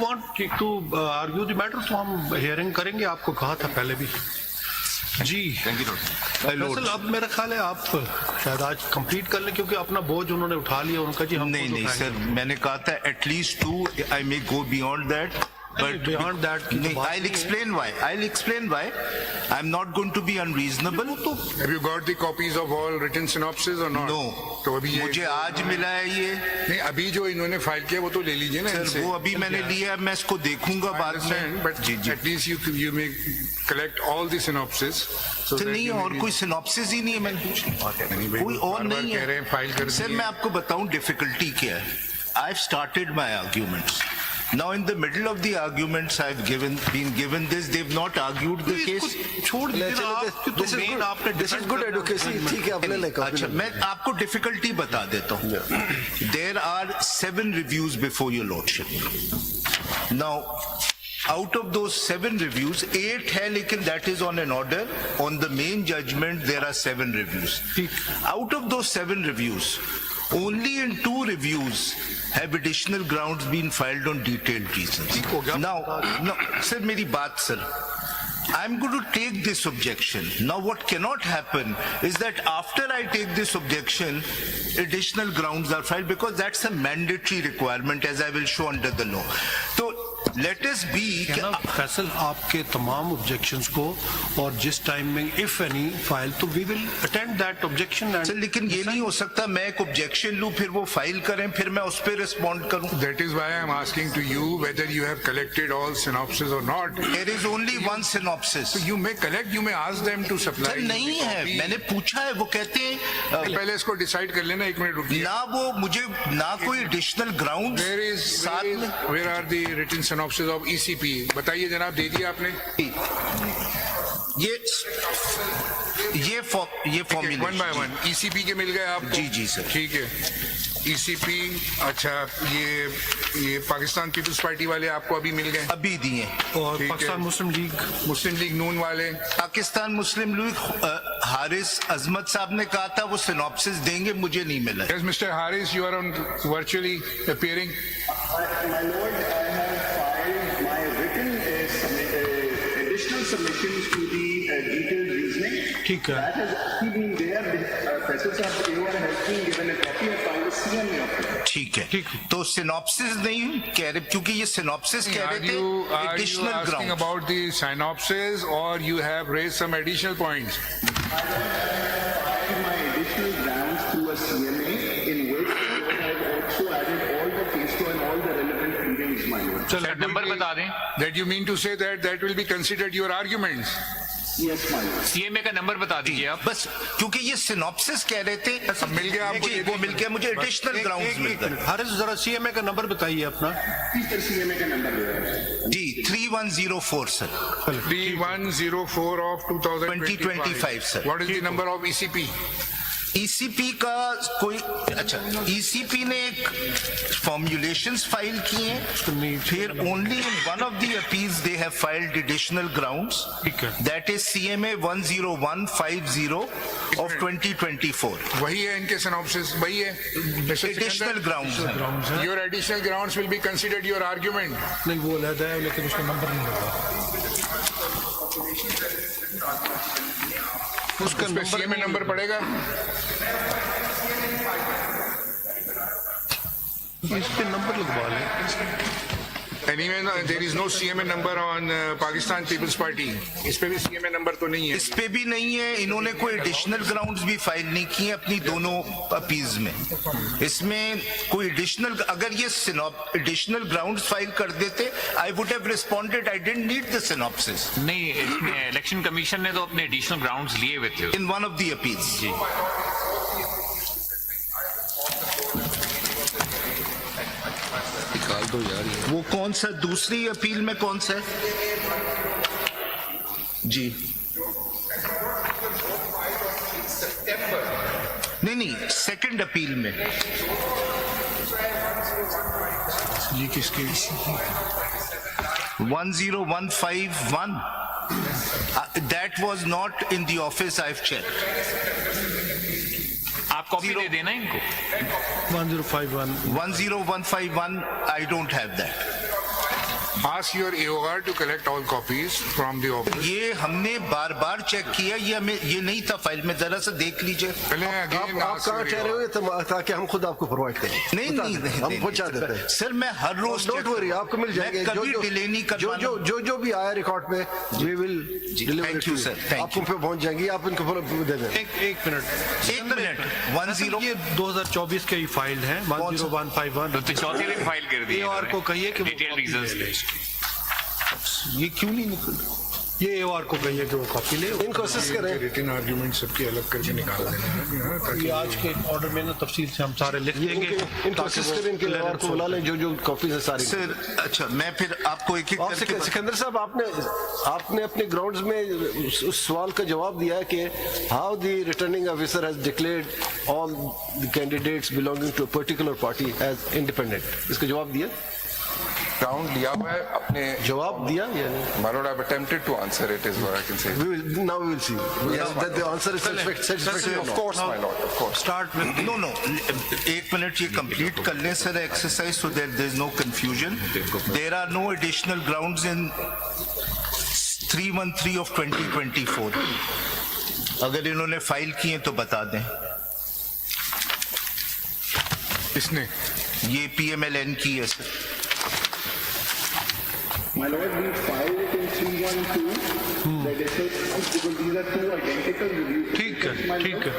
Want to argue the matter तो हम hearing करेंगे, आपको कहा था पहले भी जी। थैंक यू फैसल, अब मेरा ख्याल है आप शायद आज कंप्लीट कर लें, क्योंकि अपना बोझ उन्होंने उठा लिया उनका जी। हम नहीं सर, मैंने कहा था at least 2, I may go beyond that, but beyond that I'll explain why I'm not going to be unreasonable. Have you got the copies of all written synopses or not? No. तो अभी मुझे आज मिला है ये। नहीं, अभी जो इन्होंने फाइल किया वो तो ले लीजिए ना सर, वो अभी मैंने लिया, मैं इसको देखूंगा बाद में। but at least you may collect all the synopses. So sir नहीं, और कोई सिनॉप्सिस ही नहीं है, मैंने पूछा कोई और नहीं कह रहे हैं फाइल कर है। सर मैं आपको बताऊं डिफिकल्टी क्या है। I've started my arguments. Now in the middle of the arguments I've been given this, they've not argued the case. छोड़ दीजिए, दिस इज गुड एडुकेसी, ठीक है अपने लिए। अच्छा, मैं आपको डिफिकल्टी बता देता हूँ। There are 7 reviews before your lordship. Now out of those 7 reviews, 8 है, लेकिन that is on an order. On the main judgment there are 7 reviews. Out of those 7 reviews, only in 2 reviews have additional grounds been filed on detailed reasons. Now, sir, मेरी बात sir, I'm going to take this objection. Now what cannot happen is that after I take this objection, additional grounds are filed, because that's a mandatory requirement, as I will show under the law. So let us be Faisal, आपके तमाम objections को और जिस time में if any file, तो we will attend that objection. Sir लेकिन ये नहीं हो सकता मैं एक ऑब्जेक्शन लूं, फिर वो फाइल करें, फिर मैं उस पर रिस्पॉन्ड करूं। That is why I'm asking to you whether you have collected all synopses or not. There is only one synopsis. So you may collect, you may ask them to supply. Sir नहीं है, मैंने पूछा है, वो कहते हैं पहले इसको डिसाइड कर लेना, 1 मिनट रुकिए। ना वो मुझे ना कोई additional ground. Where are the written synopses of ECP? बताइए जनाब, दे दिया आपने? ये फॉर्मूला 1 by 1 ECP के मिल गए आपको? जी सर, ठीक है। ECP, अच्छा, ये पाकिस्तान पीपल्स पार्टी वाले आपको अभी मिल गए? अभी दिए। और पाकिस्तान मुस्लिम लीग नून वाले? पाकिस्तान मुस्लिम लीग हारिस अजमत साहब ने कहा था वो सिनॉप्सिस देंगे, मुझे नहीं मिला। Yes, Mr. Harris, you are on virtually appearing. My Lord, I have filed my written additional submissions to the detailed reasoning. ठीक है। That has actually been there. Faisal Sahab, you has been given a copy of the CMA of it. ठीक है, तो synopsis नहीं कह रहे, क्योंकि ये सिनॉप्सिस कह रहे थे additional asking ground. about the synopsis, or you have raised some additional points? I filed my additional grounds through a CMA in which I have also added all the case law and all the relevant pleadings, my Lord. चलो number बता दें। That you mean to say that will be considered your arguments? Yes, my Lord. CMA का number बता दीजिए आप। बस क्योंकि ये सिनॉप्सिस कह रहे थे, अब मिल गया आपको? जी, वो मिल गया मुझे, एडिशनल ग्राउंड्स मिल गए। हारिस, जरा सीएमए का नंबर बताइए अपना। Please, CMA का नंबर दे। जी 3104 sir, 3104 of 2025 sir. What is the number of ECP? ECP का कोई, अच्छा, ECP ने एक फॉर्मुलेशंस फाइल किए हैं, फिर only in one of the appeals they have filed additional grounds, that is CMA 10150 of 2024। वही है इनके synopsis, वही है additional grounds. Your additional grounds will be considered your argument. नहीं, वो अलग है, लेकिन उसका नंबर नहीं होगा। उसका CMA नंबर पड़ेगा? इस पे नंबर लगवा लें। Anyway, no, there is no CMA number on Pakistan People's Party. इस पे भी CMA नंबर तो नहीं है। इस पे भी नहीं है, इन्होंने कोई एडिशनल ग्राउंड्स भी फाइल नहीं किए अपनी दोनों अपील्स में। इसमें कोई एडिशनल, अगर ये एडिशनल ग्राउंड्स फाइल कर देते, I would have responded, I didn't need the synopsis. नहीं, इसमें इलेक्शन कमीशन ने तो अपने एडिशनल ग्राउंड्स लिए हुए थे in one of the appeals. जी निकाल दो यार ये। वो कौन सा, दूसरी अपील में कौन सा है? जी नहीं, सेकंड अपील में। ये किसकी? 10151। That was not in the office, I've checked. आप कॉपी दे देना इनको। 1051। 10151, I don't have that. Ask your AOR to collect all copies from the office. ये हमने बार बार चेक किया, ये हमें ये नहीं था फाइल में, जरा सा देख लीजिए। पहले आप again आप ask कहाँ your ठहरे AOR. हुए थे ताकि हम खुद आपको प्रोवाइड करें? नहीं बता नहीं दें, नहीं, हम नहीं, पहुंचा देते हैं। सर मैं हर रोज डोंट वरी, आपको मिल जाएंगे। मैं कभी डिले नहीं जो करवाना। जो जो जो भी आया रिकॉर्ड में we will deliver thank you, sir, thank आपको पे पहुंच जाएंगी, आप इनको दे दें। एक मिनट, 10 ये 2024 के ही फाइल्ड है 10151। तो चौथे दिन फाइल कर दी AOR को कहिए कि वो डिटेल copy रीजंस ले ले। ये क्यों नहीं निकल? ये AOR को कहिए कि वो कॉपी ले। इनको असिस्ट करें। रिटन आर्ग्यूमेंट सबके अलग करके निकाल देना है ना, ताकि ये आज के ऑर्डर में ना तफसील से हम सारे लिख देंगे इनको असिस्ट करें, इनके AOR को बुला लें जो जो कॉपीज है सारी। सर अच्छा मैं फिर आपको एक एक और सिकंदर साहब, आपने अपने ग्राउंड्स में उस सवाल का जवाब दिया है कि how the returning officer has declared all the candidates belonging to a particular party as independent, इसका जवाब दिया? Ground लिया हुआ है अपने जवाब दिया या नहीं? My lord, I've attempted to answer it is what I can say. Now we will see that the answer is satisfactory or Of not. course, my lord, of course. Start with no no एक minute ये complete कर लें sir exercise so that there is no confusion. There are no additional grounds in 313 of 2024। अगर इन्होंने file किए तो बता दें। इसने ये PMLN की है sir. My lord, we filed it in 312. The additional grounds, because these are two identical reviews. ठीक है, My ठीक lord. है।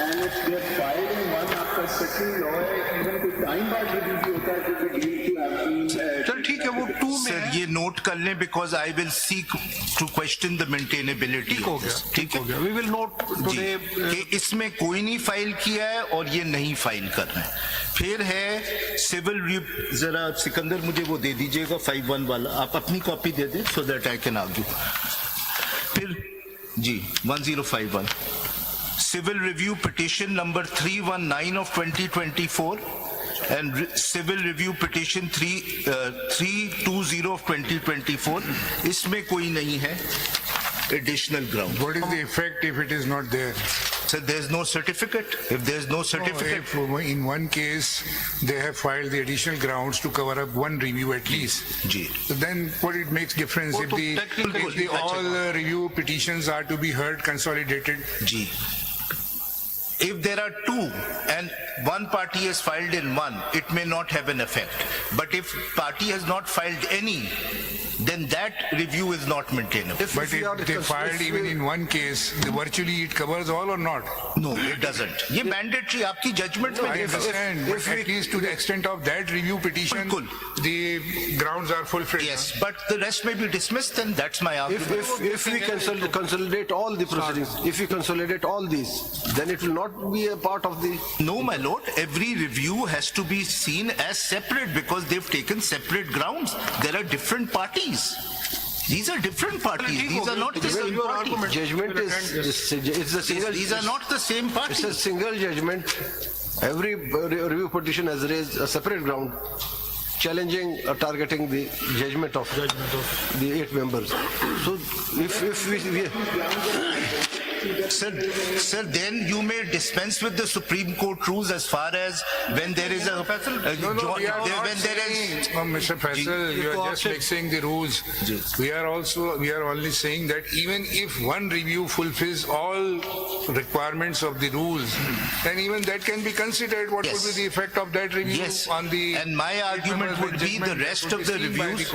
And if they are filed in one after second law, even कोई टाइम बाद review भी होता है क्योंकि डील टू हैव बीन चल ठीक है, वो 2 में सर है। ये नोट कर लें because I will seek to question the maintainability. ठीक हो गया, ठीक हो गया। वी विल नोट टुडे कि इसमें कोई नहीं फाइल किया है और ये नहीं फाइल कर रहे हैं। फिर है सिविल, जरा सिकंदर मुझे वो दे दीजिएगा 51 वाला, आप अपनी कॉपी दे दें so that I can argue. फिर जी 1051 civil review petition number 319 of 2024 and civil review petition 320 of 2024, इसमें कोई नहीं है additional ground. what is the effect if it is not there? So there's no certificate. If there's no certificate, If in one case they have filed the additional grounds to cover up one review at least, जी so then what it makes difference वो if तो the technical if the all review petitions are to be heard consolidated? जी if there are two and one party has filed in one, it may not have an effect. But if party has not filed any, then that review is not maintainable. But if they filed even in one case, virtually it covers all or not? No, it doesn't. ये mandatory आपकी judgment में I देगा। understand, but at least to the extent of that review petition, बिल्कुल। the grounds are fulfilled. Yes, but the rest may be dismissed, and that's my argument. If we consolidate all the proceedings, if we consolidate all these, then it will not be a part of the. No, my lord, every review has to be seen as separate because they've taken separate grounds. There are different parties. These are different parties. These are not the same party. Judgment it's a single. These are not the same It's a party. single judgment. Every review petition has raised a separate ground, challenging or targeting the judgment of the 8 members. So if we Sir, then you may dispense with the Supreme Court rules as far as when there is a No, we are not when there saying, is. Mr. Faisal, you are just mixing the rules. We are only saying that even if one review fulfills all requirements of the rules, then even that can be considered. What Yes. would be the effect of that review Yes, on the? and my argument would be the rest of the reviews,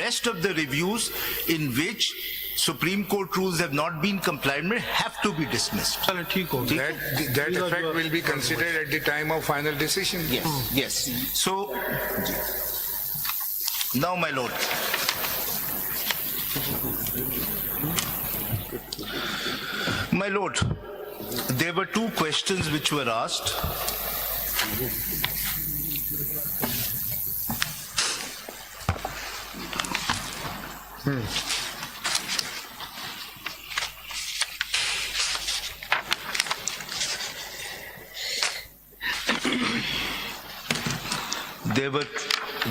rest of the reviews in which Supreme Court rules have not been complied with have to be dismissed. चलो ठीक हो गया। That effect will be considered at the time of final decision. Yes, yes. So, now my lord. My lord, there were two questions which were asked.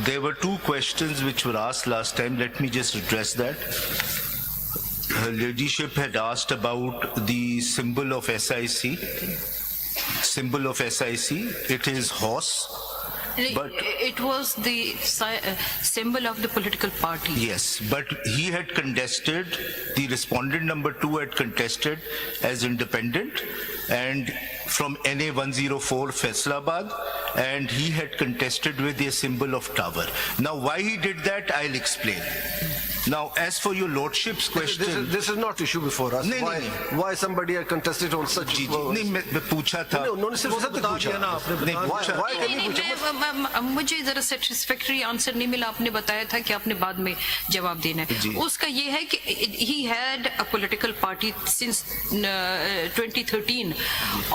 There were two questions which were asked last time. Let me just address that. Her ladyship had asked about the symbol of SIC. Symbol of SIC, it is horse. But It was the symbol of the political party. yes, but he had contested, the respondent number 2 had contested as independent and from NA 104 Faisalabad, and he had contested with a symbol of tower. Now why he did that, I'll explain. Now as for your lordship's question, This is not issue before us. नहीं, Why, नहीं, why somebody had contested on such? जी जी नहीं मैं पूछा था No, उन्होंने सिर्फ सत्य बता पूछा. दिया ना आपने, नहीं, बता Why, दिया। why can नहीं, you पूछा? मुझे जरा सेटिस्फैक्टरी आंसर नहीं मिला. आपने बताया था कि आपने बाद में जवाब देना जी. है. उसका ये है कि he had a political party since 2013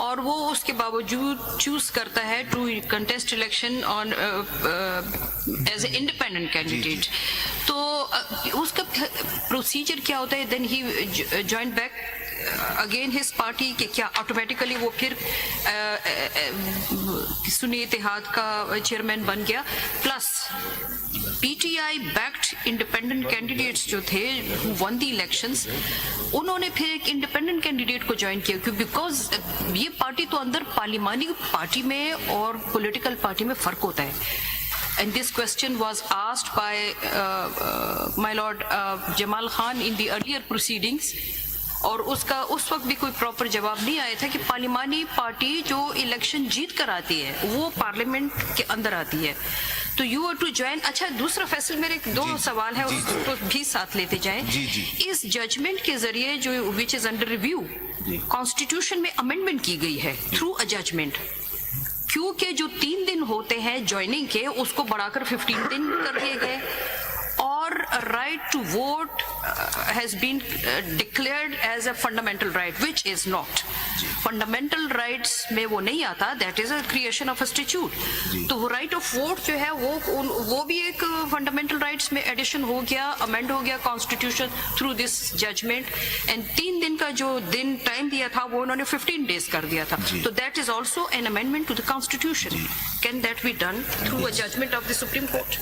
और वो उसके बावजूद चूज करता है to contest election on as a independent candidate. तो उसका प्रोसीजर क्या होता है? Then he join back again his party के क्या ऑटोमेटिकली वो फिर सुन्नी इत्तेहाद का चेयरमैन बन गया. Plus PTI backed independent candidates जो थे वन द इलेक्शंस, उन्होंने फिर एक इंडिपेंडेंट कैंडिडेट को ज्वाइन किया क्योंकि बिकॉज ये पार्टी तो अंदर पार्लिमानी पार्टी में और पॉलिटिकल पार्टी में फर्क होता है. And this question was asked by my lord Jamal Khan in the earlier proceedings. और उसका उस वक्त भी कोई प्रॉपर जवाब नहीं आया था कि पार्लिमानी पार्टी जो इलेक्शन जीत कर आती है वो पार्लियामेंट के अंदर आती है. तो यू आर टू ज्वाइन. अच्छा, दूसरा फैसल मेरे दो सवाल है उसको भी साथ लेते जाएं. जी, जी. इस जजमेंट के जरिए जो which is under review constitution में अमेंडमेंट की गई है थ्रू अ जजमेंट, क्योंकि जो 3 दिन होते हैं ज्वाइनिंग के उसको बढ़ाकर 15 दिन कर दिए गए और right to vote has been declared as a fundamental right which is not. Fundamental rights में वो नहीं आता, that is a creation of a statute. तो वो राइट ऑफ वोट जो है वो भी एक फंडामेंटल राइट्स में एडिशन हो गया, अमेंड हो गया constitution through this judgment. And 3 दिन का जो दिन टाइम दिया था वो उन्होंने 15 डेज कर दिया था. तो that is also an amendment to the constitution. Can that be done through a judgment of the Supreme Court?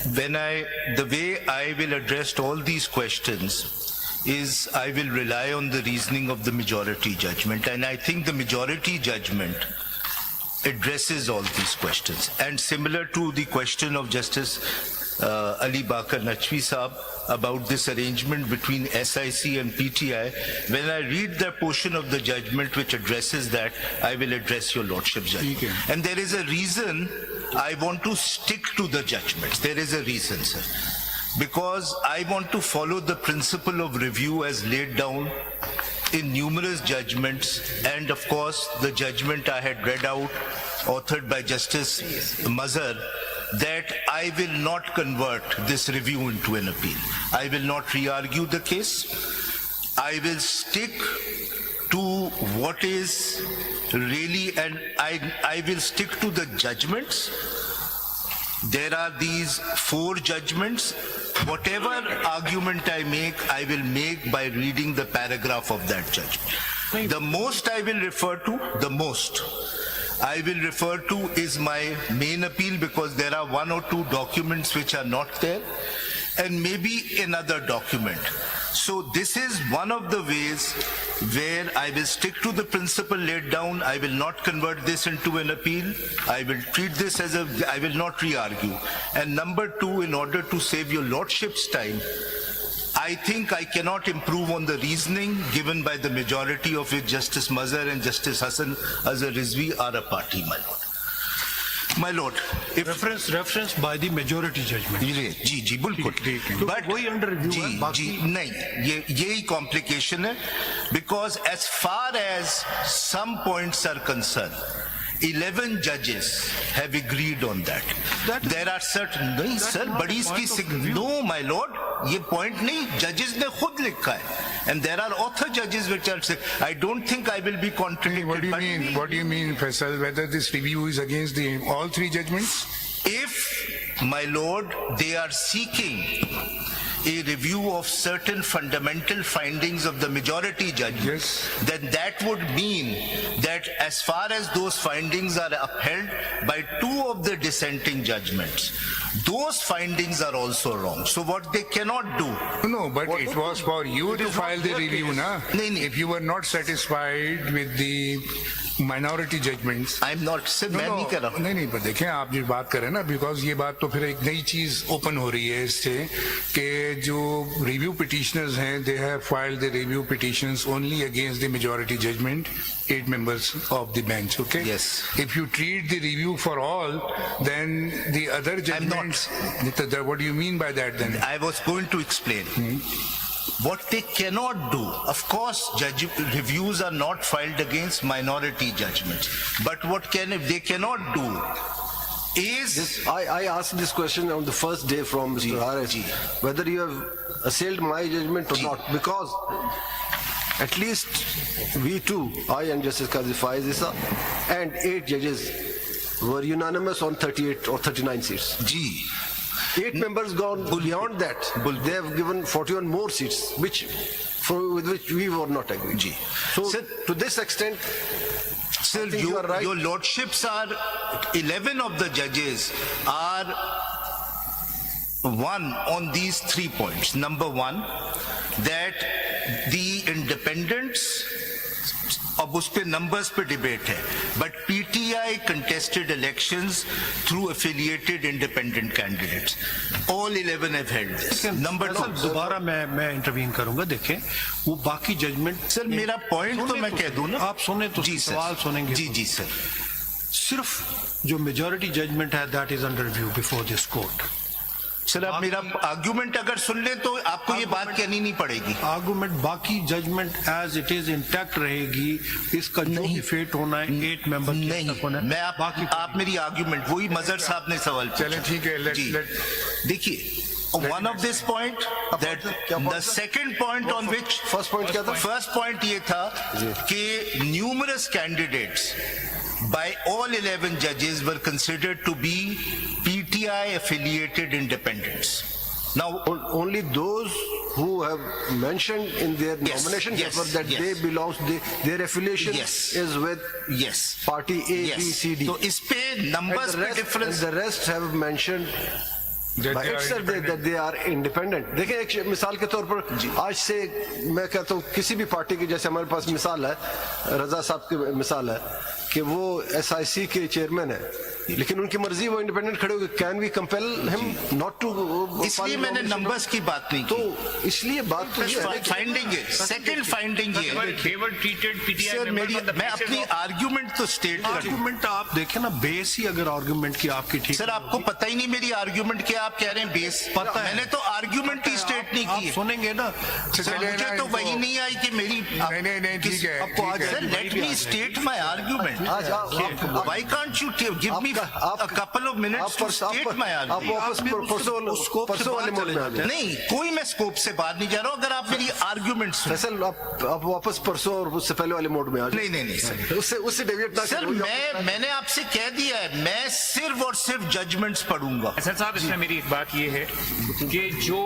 the way I will address all these questions is I will rely on the reasoning of the majority judgment, and I think the majority judgment addresses all these questions. And similar to the question of Justice Ali Bakar Naqvi Saab about this arrangement between SIC and PTI, when I read the portion of the judgment which addresses that, I will address your lordship's judgment. And there is a reason I want to stick to the judgments. There is a reason, sir. Because I want to follow the principle of review as laid down in numerous judgments, and of course the judgment I had read out, authored by Justice Mazhar, that I will not convert this review into an appeal. I will not re-argue the case. I will stick to what is really, and I will stick to the judgments. There are these 4 judgments. Whatever argument I make, I will make by reading the paragraph of that judgment. The most I will refer to, is my main appeal, because there are 1 or 2 documents which are not there, and maybe another document. So this is one of the ways where I will stick to the principle laid down. I will not convert this into an appeal. I will treat this as I will not re-argue. And number 2, in order to save your lordship's time, I think I cannot improve on the reasoning given by the majority of which Justice Mazhar and Justice Hassan Azhar Rizvi are a party, my lord. My lord, if reference by the majority judgment. जी बिल्कुल. But वही under review है, जी बाकी नहीं, यही complication है, because as far as some points are concerned, 11 judges have agreed on that. There are certain, नहीं sir, बड़ी इसकी, no my lord, ये point नहीं, judges ने खुद लिखा है, and there are author judges which are, I don't think I will be contradicted. What do you but mean? What do you mean, Faisal? Whether this review is against all 3 judgments? If, my lord, they are seeking a review of certain fundamental findings of the majority judgment, Yes. then that would mean that as far as those findings are upheld by 2 of the dissenting judgments, Those findings are also wrong. So what they cannot do, No, but it was for you to file the review, na? नहीं, नहीं. If you were not satisfied with the minority judgments. I'm not, sir, मैं नहीं कर रहा हूँ. नहीं पर देखें आप जो बात कर रहे हैं ना, बिकॉज ये बात तो फिर एक नई चीज ओपन हो रही है इससे कि जो रिव्यू पिटिशनर्स हैं they have filed the review petitions only against the majority judgment 8 members of the bench, okay? Yes. If you treat the review for all, then the other judgments. What do you mean by that then? I was going to explain. What they cannot do, of course, reviews are not filed against minority judgments. But what they cannot do is... I asked this question on the first day from Mr. Harris, whether you have assailed my judgment or not, because at least we two, I and Justice Qazi Faiz Issa, and 8 judges were unanimous on 38 or 39 seats. Ji. 8 members gone beyond that. They have given 41 more seats, with which we were not agreed. Ji. So, Sir, to this extent, Sir, I think you are right. your lordships are, 11 of the judges are one on these 3 points. Number one, that the independents, अब उस पे numbers पे debate है, but PTI contested elections through affiliated independent candidates. All 11 have held this. Number two, दोबारा मैं intervene करूंगा. देखें वो बाकी जजमेंट. सर मेरा पॉइंट तो मैं कह दूं ना. आप सुने तो जी सवाल सुनेंगे. जी सर. सिर्फ जो मेजॉरिटी जजमेंट है that is under review before this court. Sir आप मेरा आर्गुमेंट अगर सुन ले तो आपको ये बात कहनी नहीं पड़ेगी. आर्गुमेंट बाकी judgment as it is intact रहेगी. इसका जो भी फेट होना है 8 मेंबर नहीं. मैं आप मेरी आर्गुमेंट वही मजहर साहब ने सवाल पूछा. चलें ठीक है. देखिए one of this point, that the second point on which first point क्या था? First point ये था कि numerous candidates by all 11 judges were considered to be PTI affiliated independents. Now only those who have mentioned in their Yes, nomination yes, paper that yes. they belong, their affiliation Yes. is with yes, party A, yes. B, C, D. तो इस पे numbers पे difference. And the rest have mentioned That by they are itself that they are independent. देखिए एक मिसाल के तौर पर आज से मैं कहता हूँ किसी भी पार्टी की, जैसे हमारे पास मिसाल है रजा साहब की मिसाल है कि वो SIC के चेयरमैन है, लेकिन उनकी मर्जी वो इंडिपेंडेंट खड़े हो. Can we compel him not to? इसलिए मैंने नंबर्स की बात नहीं तो की. इसलिए बात तो ये है कि फाइंडिंग है. सेकंड फाइंडिंग ये है. They were treated PTI sir members मेरी on the मैं basis अपनी of- आर्ग्यूमेंट तो स्टेट कर. आर्गुमेंट आप देखें ना, बेस ही अगर आर्गुमेंट की आपकी ठीक सर आपको पता ही नहीं मेरी आर्ग्यूमेंट क्या. आप कह रहे हैं बेस. पता है. मैंने तो आर्ग्यूमेंट ही स्टेट नहीं आप की है. सुनेंगे ना. सर मुझे तो वही नहीं आई कि मेरी. नहीं ठीक है. आपको आज sir let me state my argument. Why can't you give me a couple of minutes to state my आप argument? वापस परसों वाले मोड में आ जाए. नहीं कोई मैं स्कोप से बाहर नहीं जा रहा हूं. अगर आप मेरी आर्ग्यूमेंट सुन. फैसल आप वापस परसों और उससे पहले वाले मोड में आ जाए. नहीं सर. उससे डेविएट ना सर करो. मैंने आपसे कह दिया है मैं सिर्फ और सिर्फ जजमेंट्स पढ़ूंगा. सर साहब इसमें मेरी एक बात ये है कि जो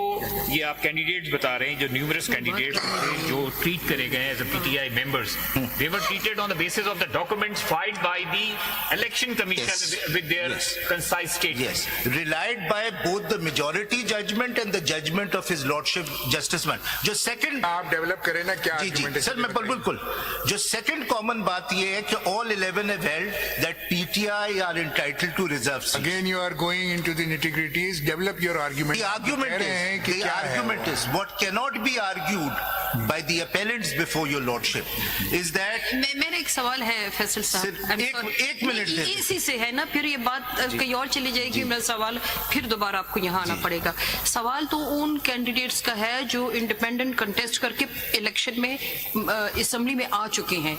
ये आप कैंडिडेट्स बता रहे हैं, जो न्यूमरस कैंडिडेट्स थे जो ट्रीट करे गए as a PTI members, they were treated on the basis of the documents filed by the election commission with their concise statement. Yes, relied by both the majority judgment and the judgment of his lordship justice man. जो second आप develop करें ना क्या जी argument है, sir मैं बिल्कुल. जो second common बात ये है कि all 11 have held that PTI are entitled to reserve seats. Again you are going into the nitty-gritties. Develop your argument. The argument कह रहे हैं कि the क्या है argument is what cannot be argued by the appellants before your lordship is that मेरा एक सवाल है फैसल साहब. सिर्फ I'm sorry. एक मिनट दे दो. इसी से है ना, फिर ये बात कहीं और चली जाएगी. मेरा सवाल फिर दोबारा आपको यहाँ आना पड़ेगा. सवाल तो उन कैंडिडेट्स का है जो इंडिपेंडेंट कंटेस्ट करके इलेक्शन में असेंबली में आ चुके हैं.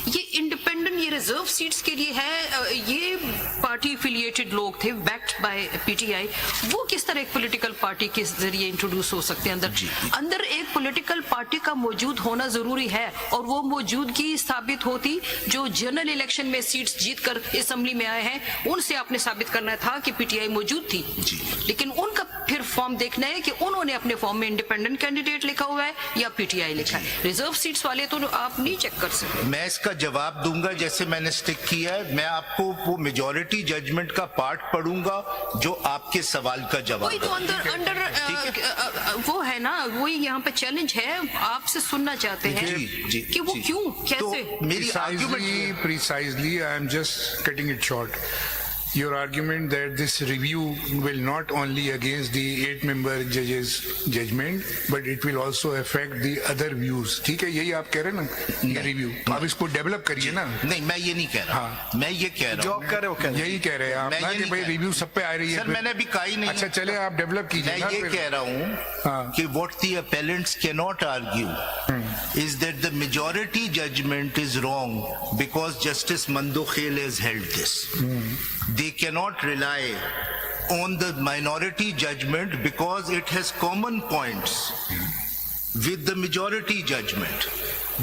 ये इंडिपेंडेंट ये रिजर्व सीट्स के लिए है. ये पार्टी एफिलिएटेड लोग थे बैक्ड बाय PTI. वो किस तरह एक पॉलिटिकल पार्टी के जरिए इंट्रोड्यूस हो सकते हैं अंदर एक पॉलिटिकल पार्टी का मौजूद होना जरूरी है और वो मौजूदगी साबित होती जो जनरल इलेक्शन में सीट्स जीतकर असेंबली में आए हैं, उनसे आपने साबित करना था कि पीटीआई मौजूद थी। लेकिन उनका फिर फॉर्म देखना है कि उन्होंने अपने फॉर्म में इंडिपेंडेंट कैंडिडेट लिखा हुआ है या पीटीआई लिखा है। रिजर्व सीट्स वाले तो आप नहीं चेक कर सकते। मैं इसका जवाब दूंगा जैसे मैंने स्टिक किया है। मैं आपको वो मेजॉरिटी जजमेंट का पार्ट पढ़ूंगा जो आपके सवाल का जवाब वही तो अंडर वो है ना, वही यहाँ पे चैलेंज है, आपसे सुनना चाहते हैं जी, कि वो जी। क्यों कैसे। तो मेरी argument Precisely, I am just cutting it short. Your argument that this review will not only against the 8-member judges' judgment, but it will also affect the other views. ठीक है, यही आप कह रहे हैं ना, ये रिव्यू आप इसको डेवलप करिए ना। नहीं, मैं ये नहीं कह रहा। हाँ। मैं ये कह रहा जो हूँ आप कह रहे हो कह रहे यही कह रहे हैं आप मैं ना ये कि नहीं भाई कह- रिव्यू सब पे आ रही है। सर, मैंने अभी कहा ही नहीं। अच्छा चले आप डेवलप कीजिए मैं ना ये फिर। कह रहा हाँ। हूँ कि what the appellants cannot argue is that the majority judgment is wrong because Justice Mandokhel has held this. They cannot rely on the minority judgment because it has common points with the majority judgment.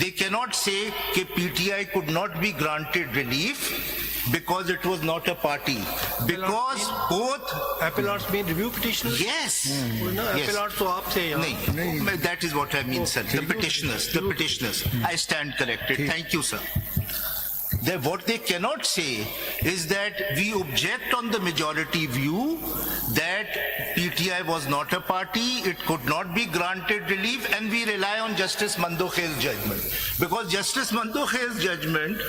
They cannot say that PTI could not be granted relief because it was not a party. Because both Appellants mean review petitioners? Yes. No, Yes. appellants तो आप थे यहाँ। नहीं, that is what I mean, sir. The petitioners. I stand corrected. Thank you, sir. What they cannot say is that we object on the majority view that PTI was not a party, it could not be granted relief, and we rely on Justice Mandokhel's judgment. Because Justice Mandokhel's judgment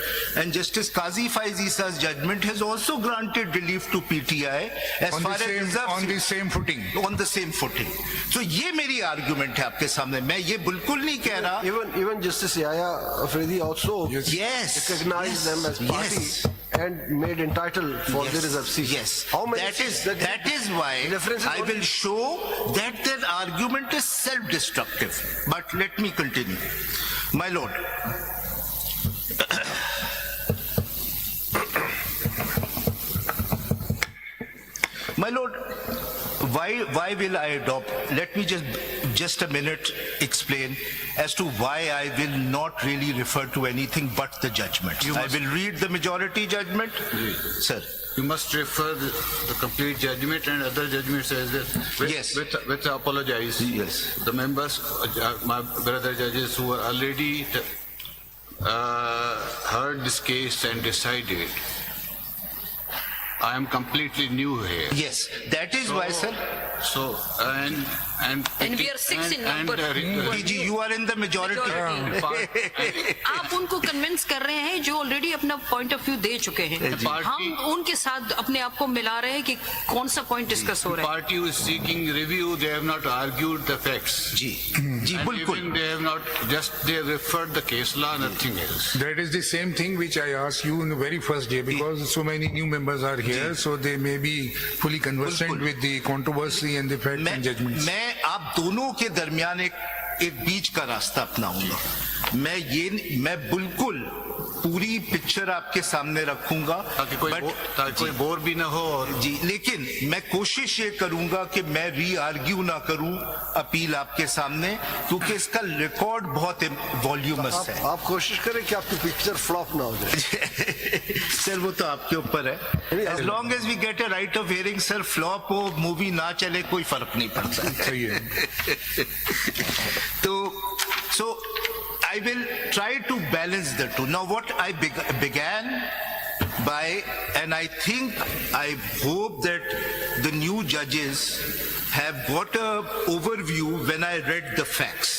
and Justice Qazi Faiz Isa's judgment has also granted relief to PTI as far as reserves- on the same footing. on the same footing. So ये मेरी argument है आपके सामने. मैं ये बिल्कुल नहीं कह रहा. Even Justice Yahya Afridi also Yes. recognized them as party Yes. and made entitled for the reserve seat. Yes. How many That seats? is why References I will show that their argument is self-destructive. But let me continue. My lord. My lord, why will I adopt? Let me just a minute explain as to why I will not really refer to anything but the judgment. I will read the majority judgment. Sir. You must refer the complete judgment and other judgments as well. Yes. With apologize. Yes. The members, my brother judges who are already heard this case and decided. I am completely new here. Yes, that is why, sir. So, and we are six in number. DG, you are in the majority. आप उनको convince कर रहे हैं जो already अपना point of view दे चुके हैं। हम उनके साथ अपने आप को मिला रहे हैं कि कौन सा पॉइंट डिस्कस हो रहा है। Party who is seeking review, they have not argued the facts. Ji, ji, And बिल्कुल. even they have not they have referred the case law, nothing else. That is the same thing which I asked you in the very first day because so many new members are here, so they may be fully conversant with the controversy and the facts and judgments. मैं आप दोनों के दरमियान एक बीच का रास्ता अपनाऊंगा. मैं बिल्कुल पूरी पिक्चर आपके सामने रखूंगा ताकि कोई बोर भी ना हो और जी, लेकिन मैं कोशिश ये करूंगा कि मैं री आर्ग्यू ना करूं अपील आपके सामने क्योंकि इसका रिकॉर्ड बहुत वॉल्यूमस है. आप कोशिश करें कि आपकी पिक्चर फ्लॉप ना हो जाए. सर वो तो आपके ऊपर है. As long as we get a right of hearing, sir flop हो मूवी ना चले कोई फर्क नहीं पड़ता. सही है. So I will try to balance the two. Now what I began by, and I hope that the new judges have got a overview when I read the facts.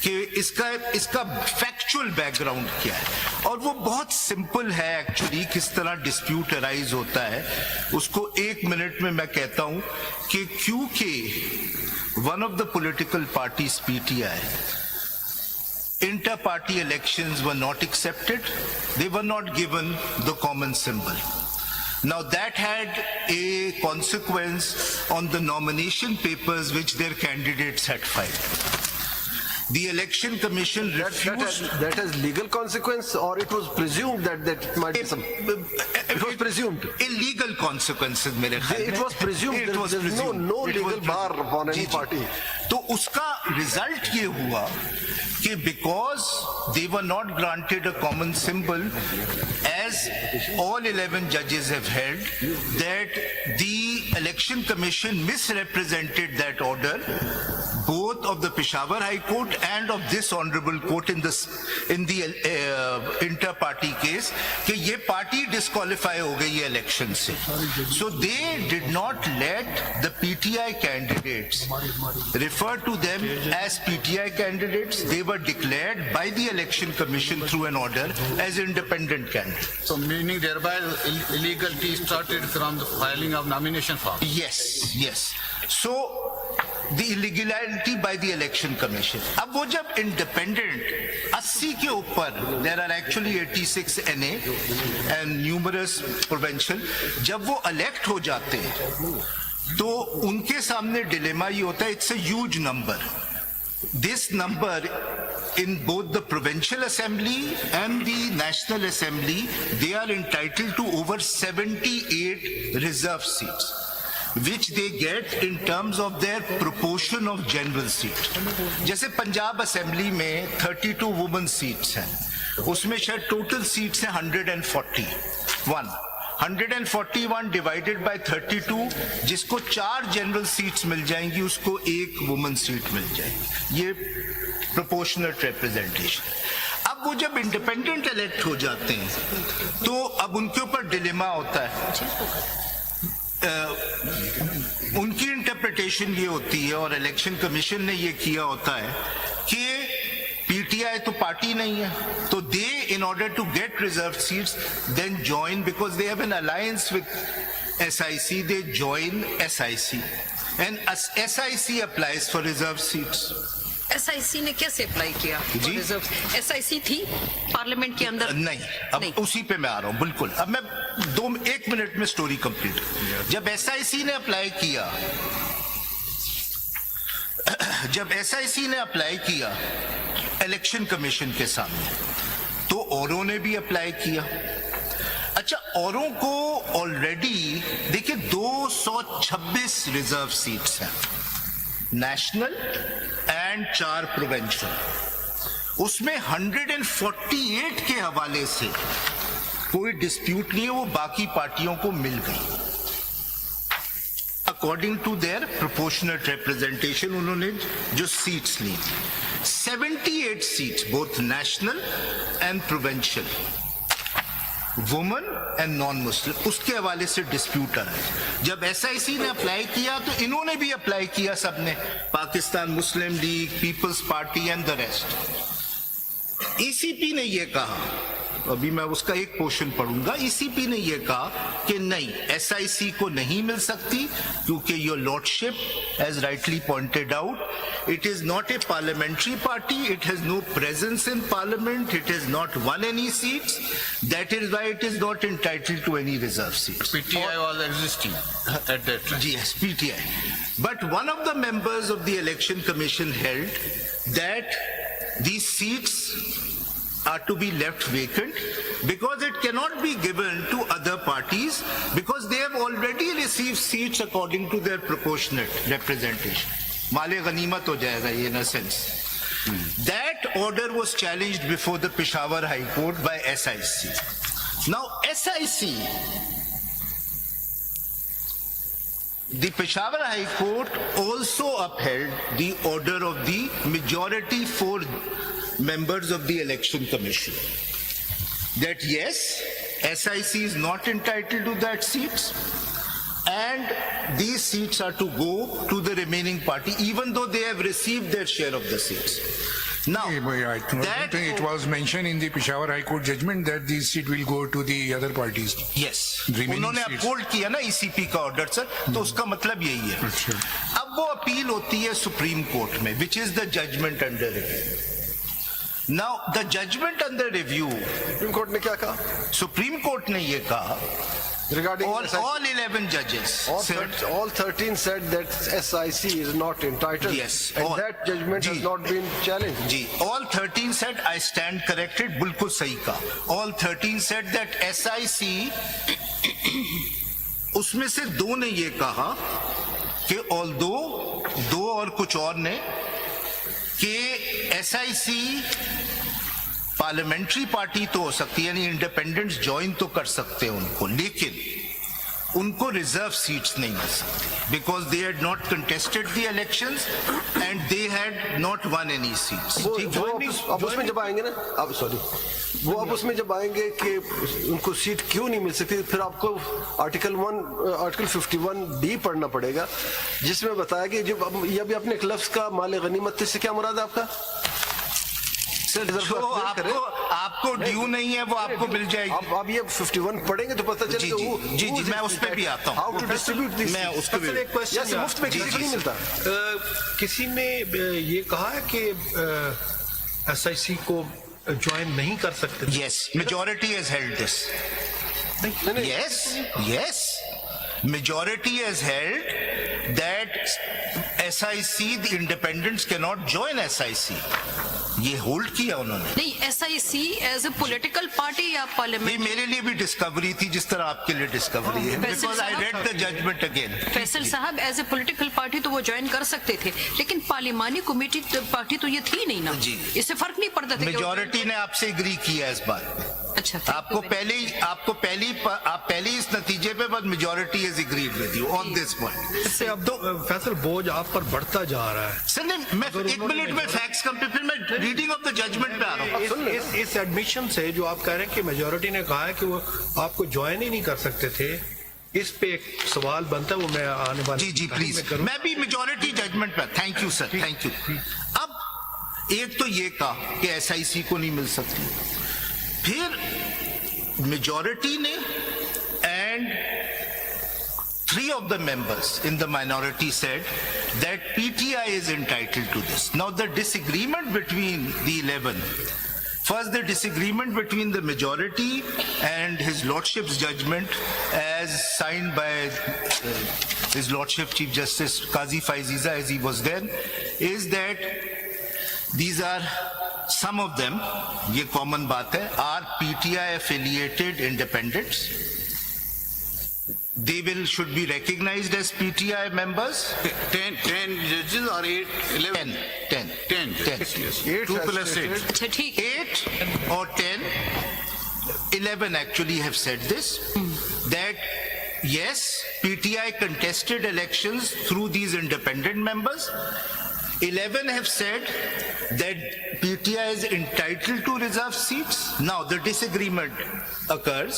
कि इसका फैक्चुअल बैकग्राउंड क्या है और वो बहुत simple है actually. किस तरह डिस्प्यूट अराइज होता है उसको एक मिनट में मैं कहता हूं कि क्योंकि one of the political parties PTI, inter-party elections were not accepted. They were not given the common symbol. Now that had a consequence on the nomination papers which their candidates had filed. The election commission refused. That has legal consequence, or it was presumed that it might be some. It was presumed. Illegal consequences, मेरे ख्याल में. It was presumed. It was There's presumed. no no It legal was- bar upon any ji, ji. party. तो उसका result ये हुआ कि because they were not granted a common symbol as all 11 जजेस have held that the election commission misrepresented that order both of the Peshawar High Court and of this honorable court in the inter-party case कि ये party disqualify हो गई है election से. So they did not let the PTI candidates refer to them as PTI candidates. They were declared by the election commission through an order as independent candidates. So meaning thereby illegality started from the filing of nomination form. Yes, yes. So the illegality by the election commission. अब वो जब independent 80 के ऊपर there are actually 86 NA and numerous provincial, जब वो elect हो जाते हैं तो उनके सामने dilemma ये होता है, it's a huge number. This number in both the provincial assembly and the national assembly, they are entitled to over 78 reserve seats, which they get in terms of their proportion of general seat. जैसे Punjab assembly में 32 women seats हैं, उसमें शायद total seats हैं 141. 141 divided by 32, जिसको 4 general seats मिल जाएंगी उसको 1 women seat मिल जाएगी. ये प्रोपोर्शनल रिप्रेजेंटेशन. अब वो जब इंडिपेंडेंट इलेक्ट हो जाते हैं तो अब उनके ऊपर डिलेमा होता है. उनकी इंटरप्रिटेशन ये होती है और इलेक्शन कमीशन ने ये किया होता है कि पीटीआई तो पार्टी नहीं है, तो they in order to get reserve seats then join because they have an alliance with SIC, they join SIC and SIC applies for reserve seats. SIC ने कैसे अप्लाई किया? जी? एसआईसी थी पार्लियामेंट के अंदर? नहीं, अब नहीं. उसी पे मैं आ रहा हूं. बिल्कुल. अब मैं 1 मिनट में स्टोरी कंप्लीट. जब एसआईसी ने अप्लाई किया, जब एसआईसी ने अप्लाई किया इलेक्शन कमीशन के सामने, तो औरों ने भी अप्लाई किया. अच्छा, औरों को ऑलरेडी देखिए 226 रिजर्व सीट्स हैं, नेशनल एंड 4 प्रोविंशियल. उसमें 148 के हवाले से कोई डिस्प्यूट नहीं है, वो बाकी पार्टियों को मिल गई according to their proportional representation. उन्होंने जो सीट्स ली 78 seats both national and provincial, women and non Muslim, उसके हवाले से डिस्प्यूट आ रहा है. जब एसआईसी ने अप्लाई किया तो इन्होंने भी अप्लाई किया, सबने, Pakistan Muslim League, Peoples Party and the rest. ECP ने यह कहा, अभी मैं उसका एक पोर्शन पढ़ूंगा. ईसीपी ने यह कहा कि नहीं, एसआईसी को नहीं मिल सकती क्योंकि your lordship as rightly pointed out, it is not a parliamentary party, it has no presence in parliament, it has not won any seats, that is why it is not entitled to any reserve seats. PTI was existing at that time. Yes, PTI. But one of the members of the election commission held that these seats are to be left vacant because it cannot be given to other parties because they have already received seats according to their proportionate representation. माले गनीमत हो जाएगा ये, in a sense. That order was challenged before the Peshawar High Court by SIC. Now SIC, the Peshawar High Court also upheld the order of the majority 4 members of the Election Commission that yes, SIC is not entitled to that seats and these seats are to go to the remaining party even though they have received their share of the seats. Now, I think it was mentioned in the Peshawar High Court judgment that this seat will go to the other parties. yes, Remaining उन्होंने seats. Uphold किया ना ECP का order sir, तो उसका मतलब यही है. अच्छा. अब वो अपील होती है सुप्रीम कोर्ट में, which is the judgment under review. Now, the judgment under review, supreme court ने क्या कहा? सुप्रीम कोर्ट ने ये कहा, Regarding all 11 judges said, all 13 said that SIC is not entitled. Yes, And all- that judgment has ji. not been challenged. Ji, all 13 said, I stand corrected, बिल्कुल सही कहा. All 13 said that SIC, उसमें से 2 ने ये कहा कि although दो और कुछ और ने कि एसआईसी पार्लियामेंट्री पार्टी तो हो सकती है, यानी इंडिपेंडेंट्स ज्वाइन तो कर सकते हैं उनको, लेकिन उनको रिजर्व सीट्स नहीं मिल सकती because they had not contested the elections and they had not one any seats. अब उसमें जब आएंगे ना, अब सॉरी, वो अब उसमें जब आएंगे कि उनको सीट क्यों नहीं मिल सकती, फिर आपको आर्टिकल 51D पढ़ना पड़ेगा, जिसमें बताया कि जब ये भी अपने लफ्ज का माल गनीमत से क्या मुराद है आपका? जो आपको ड्यू नहीं है वो आपको मिल जाएगी। अब ये 51 पढ़ेंगे तो पता चलेगा। जी मैं उस पे भी आता हूँ। हाउ टू डिस्ट्रीब्यूट दिस, मैं उसको भी एक क्वेश्चन मुफ्त में किसी को नहीं मिलता। किसी ने ये कहा है कि एसआईसी को ज्वाइन नहीं कर सकते? Yes, majority has held this. Yes. Majority has held that SIC, the independents cannot join SIC. ये होल्ड किया उन्होंने। नहीं, SIC as a political party या ये पार्लियामेंट? मेरे लिए भी डिस्कवरी थी जिस तरह आपके लिए डिस्कवरी है, Faisal because I sahab- read the judgment again. Faisal sahab, as a political party तो वो ज्वाइन कर सकते थे, लेकिन पार्लियामानी कमेटी पार्टी तो ये थी नहीं ना, जी। इससे फर्क नहीं पड़ता था कि वो- मेजॉरिटी ने आपसे एग्री किया इस बात पे। अच्छा, thank you आपको very much. आप पहले इस नतीजे पे, बस majority is agreed with you on this point. इससे अब तो फैसल बोझ आप पर बढ़ता जा रहा है। सर नहीं, मैं एक मिनट में फैक्ट्स कम पे, फिर मैं रीडिंग ऑफ द जजमेंट पे आ रहा हूँ। इस एडमिशन से जो आप कह रहे हैं कि मेजॉरिटी ने कहा है कि वो आपको ज्वाइन ही नहीं कर सकते थे, इस पे एक सवाल बनता है, वो मैं आने वाले जी प्लीज, मैं भी मेजॉरिटी जजमेंट पे। Thank you sir, thank you. अब एक तो ये कहा कि एसआईसी को नहीं मिल सकती, फिर मेजॉरिटी ने and 3 of the members in the minority said that PTI is entitled to this. Now the disagreement between the 11, first the disagreement between the majority and his lordship's judgment as signed by his lordship Chief Justice Qazi Faiziza as he was then, is that these are some of them, ये common बात है, are PTI affiliated independents. They should be recognized as PTI members. 10 judges or 8, 11? 10. 2 plus 8. अच्छा, ठीक है। 8 or 10, 11 actually have said this, that yes, PTI contested elections through these independent members. 11 have said that PTI is entitled to reserve seats. Now the disagreement occurs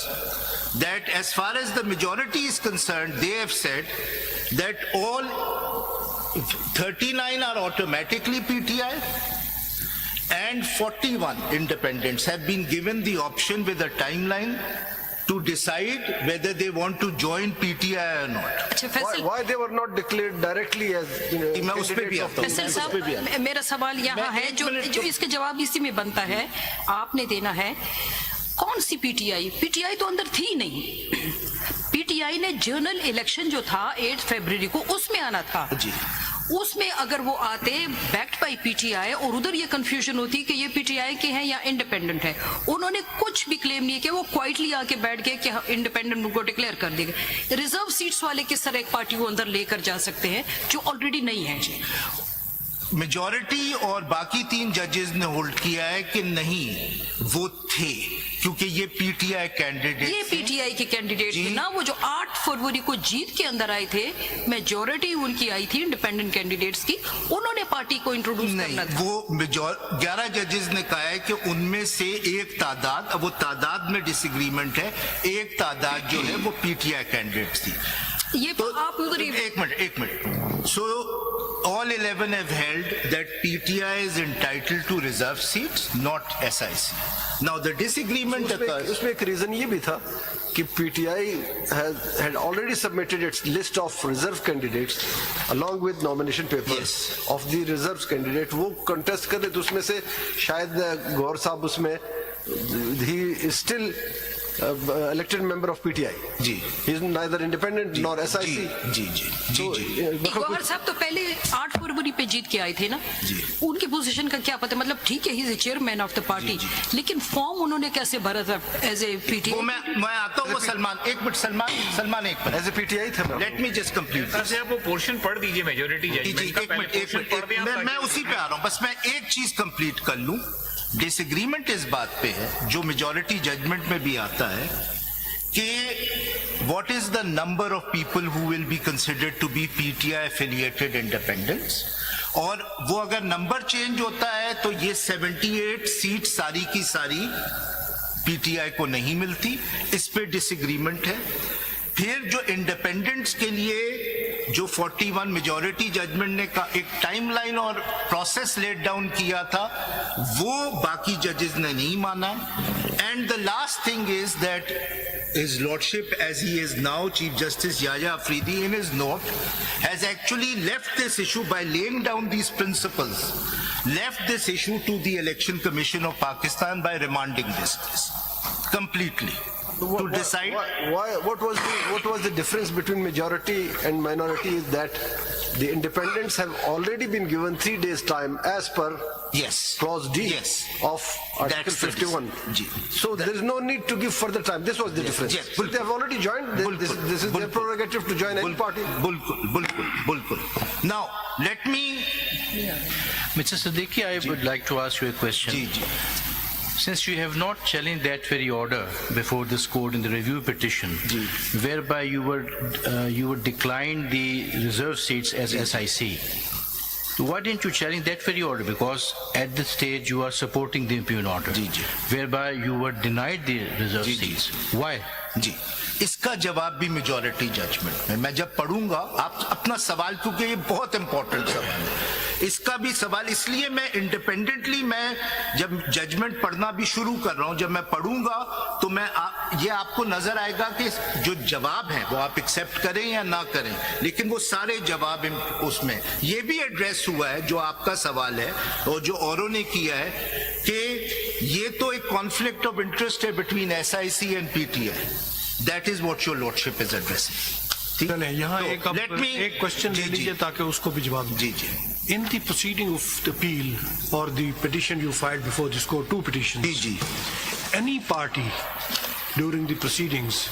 that as far as the majority is concerned, they have said that all 39 are automatically PTI and 41 independents have been given the option with a timeline to decide whether they want to join PTI or not. अच्छा Faisal, Why they were not declared directly as मैं उस पे भी आता हूँ। फैसल साहब, मेरा सवाल यहाँ है, जो इसके जवाब इसी में बनता है, आपने देना है। कौन सी पीटीआई? पीटीआई तो अंदर थी नहीं। पीटीआई ने जनरल इलेक्शन जो था 8 फरवरी को, उसमें आना था। जी। उसमें अगर वो आते बैक्ड बाय पीटीआई, और उधर ये कंफ्यूजन होती कि ये पीटीआई के हैं या इंडिपेंडेंट है, उन्होंने कुछ भी क्लेम नहीं किया, वो क्वाइटली आके बैठ गए कि इंडिपेंडेंट उनको डिक्लेयर कर देंगे। रिजर्व सीट्स वाले किस तरह एक पार्टी को अंदर लेकर जा सकते हैं जो ऑलरेडी नहीं है? मेजॉरिटी और बाकी 3 जजेस ने होल्ड किया है कि नहीं, वो थे, क्योंकि ये पीटीआई कैंडिडेट, ये पीटीआई के कैंडिडेट थे ना, वो जो 8 फरवरी को जीत के अंदर आए थे, मेजॉरिटी उनकी आई थी इंडिपेंडेंट कैंडिडेट्स की, उन्होंने पार्टी को इंट्रोड्यूस करना था। वो 11 जजेस ने कहा है कि उनमें से एक तादाद, अब वो तादाद में डिसएग्रीमेंट है, एक तादाद जो है वो पीटीआई कैंडिडेट थी। ये तो आप उधर ही- एक minute. So all 11 have held that PTI is entitled to reserve seats, not SIC. Now the disagreement occurs. उसमें एक रीजन ये भी था कि PTI had already submitted its list of reserve candidates along with nomination papers of the reserve candidate. वो contest कर रहे थे, उसमें से शायद गौर साहब उसमें he is still elected member of PTI. Ji He is neither independent nor SIC. Ji ji ji So, जी गौहर साहब तो पहले 8 फरवरी पे जीत के आए थे ना, उनकी पोजीशन का क्या पता, मतलब ठीक है he is chairman of the party, लेकिन फॉर्म उन्होंने कैसे भरा था एज ए वो पीटीआई? मैं आता हूँ, वो सलमान एक मिनट, सलमान एक मिनट, As a PTI थे मैं. Let me just complete. Sir से आप वो पोर्शन पढ़ दीजिए मेजोरिटी जी जी जजमेंट का, एक पहले मिनट एक पोर्शन पढ़ दें मिनट, आप मैं उसी पे आ रहा हूँ, बस मैं एक चीज कंप्लीट कर लूं। डिसएग्रीमेंट इस बात पे है जो मेजॉरिटी जजमेंट में भी आता है कि what is the number of people who will be considered to be PTI affiliated independents, और वो अगर नंबर चेंज होता है तो ये 78 सीट सारी की सारी पीटीआई को नहीं मिलती, इस पे डिसएग्रीमेंट है। फिर जो इंडिपेंडेंट्स के लिए जो 41 मेजॉरिटी जजमेंट ने का एक टाइमलाइन और प्रोसेस लेट डाउन किया था, वो बाकी जजेस ने नहीं माना। And the last thing is that his lordship, as he is now Chief Justice Yahya Afridi, in his note has actually left this issue by laying down these principles, left this issue to the Election Commission of Pakistan by remanding this case completely to decide. What was the difference between majority and minority is that the independents have already been given 3 days time as per Yes. clause D Yes. of Article That's the 51. जी. So there is no need to give further time. This was the difference. yes, So they have already joined. This is their prerogative to join any party. Bulkul. Now let me. Mr. Siddiqui, I would like to ask you a question. जी जी Since you have not challenged that very order before this court in the review petition, whereby you would decline the reserve seats as SIC, why didn't you challenge that very order? Because at this stage you are supporting the impugned order, whereby you were denied the reserve seats. Why? जी, इसका जवाब भी majority judgement में मैं जब पढ़ूंगा, आप अपना सवाल, क्योंकि ये बहुत इंपॉर्टेंट सवाल है, इसका भी सवाल, इसलिए मैं इंडिपेंडेंटली मैं जब जजमेंट पढ़ना भी शुरू कर रहा हूं, जब मैं पढ़ूंगा तो मैं ये आपको नजर आएगा कि जो जवाब है वो आप एक्सेप्ट करें या ना करें, लेकिन वो सारे जवाब उसमें ये भी एड्रेस हुआ है जो आपका सवाल है और जो औरों ने किया है कि ये तो एक कॉन्फ्लिक्ट ऑफ इंटरेस्ट है between SIC and PTI. That is what your lordship is addressing. चलें, यहाँ तो एक क्वेश्चन ले लीजिए ताकि उसको भी जवाब जी जी In the proceeding of the appeal or the petition you filed before this court, 2 petitions. Ji ji Any party during the proceedings,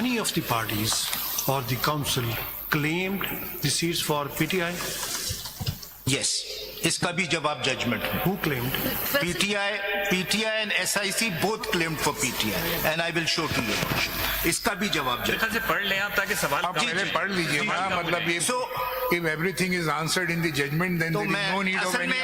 any of the parties or the council claimed the seats for PTI? yes, इसका भी जवाब judgement में. Who claimed? PTI and SIC both claimed for PTI and I will show to you. इसका भी जवाब मेरे ख्याल से पढ़ लें आप ताकि सवाल आप पहले पढ़ लीजिए ना, मतलब ये So, if everything is answered in the judgment, then तो there is no need of असल any में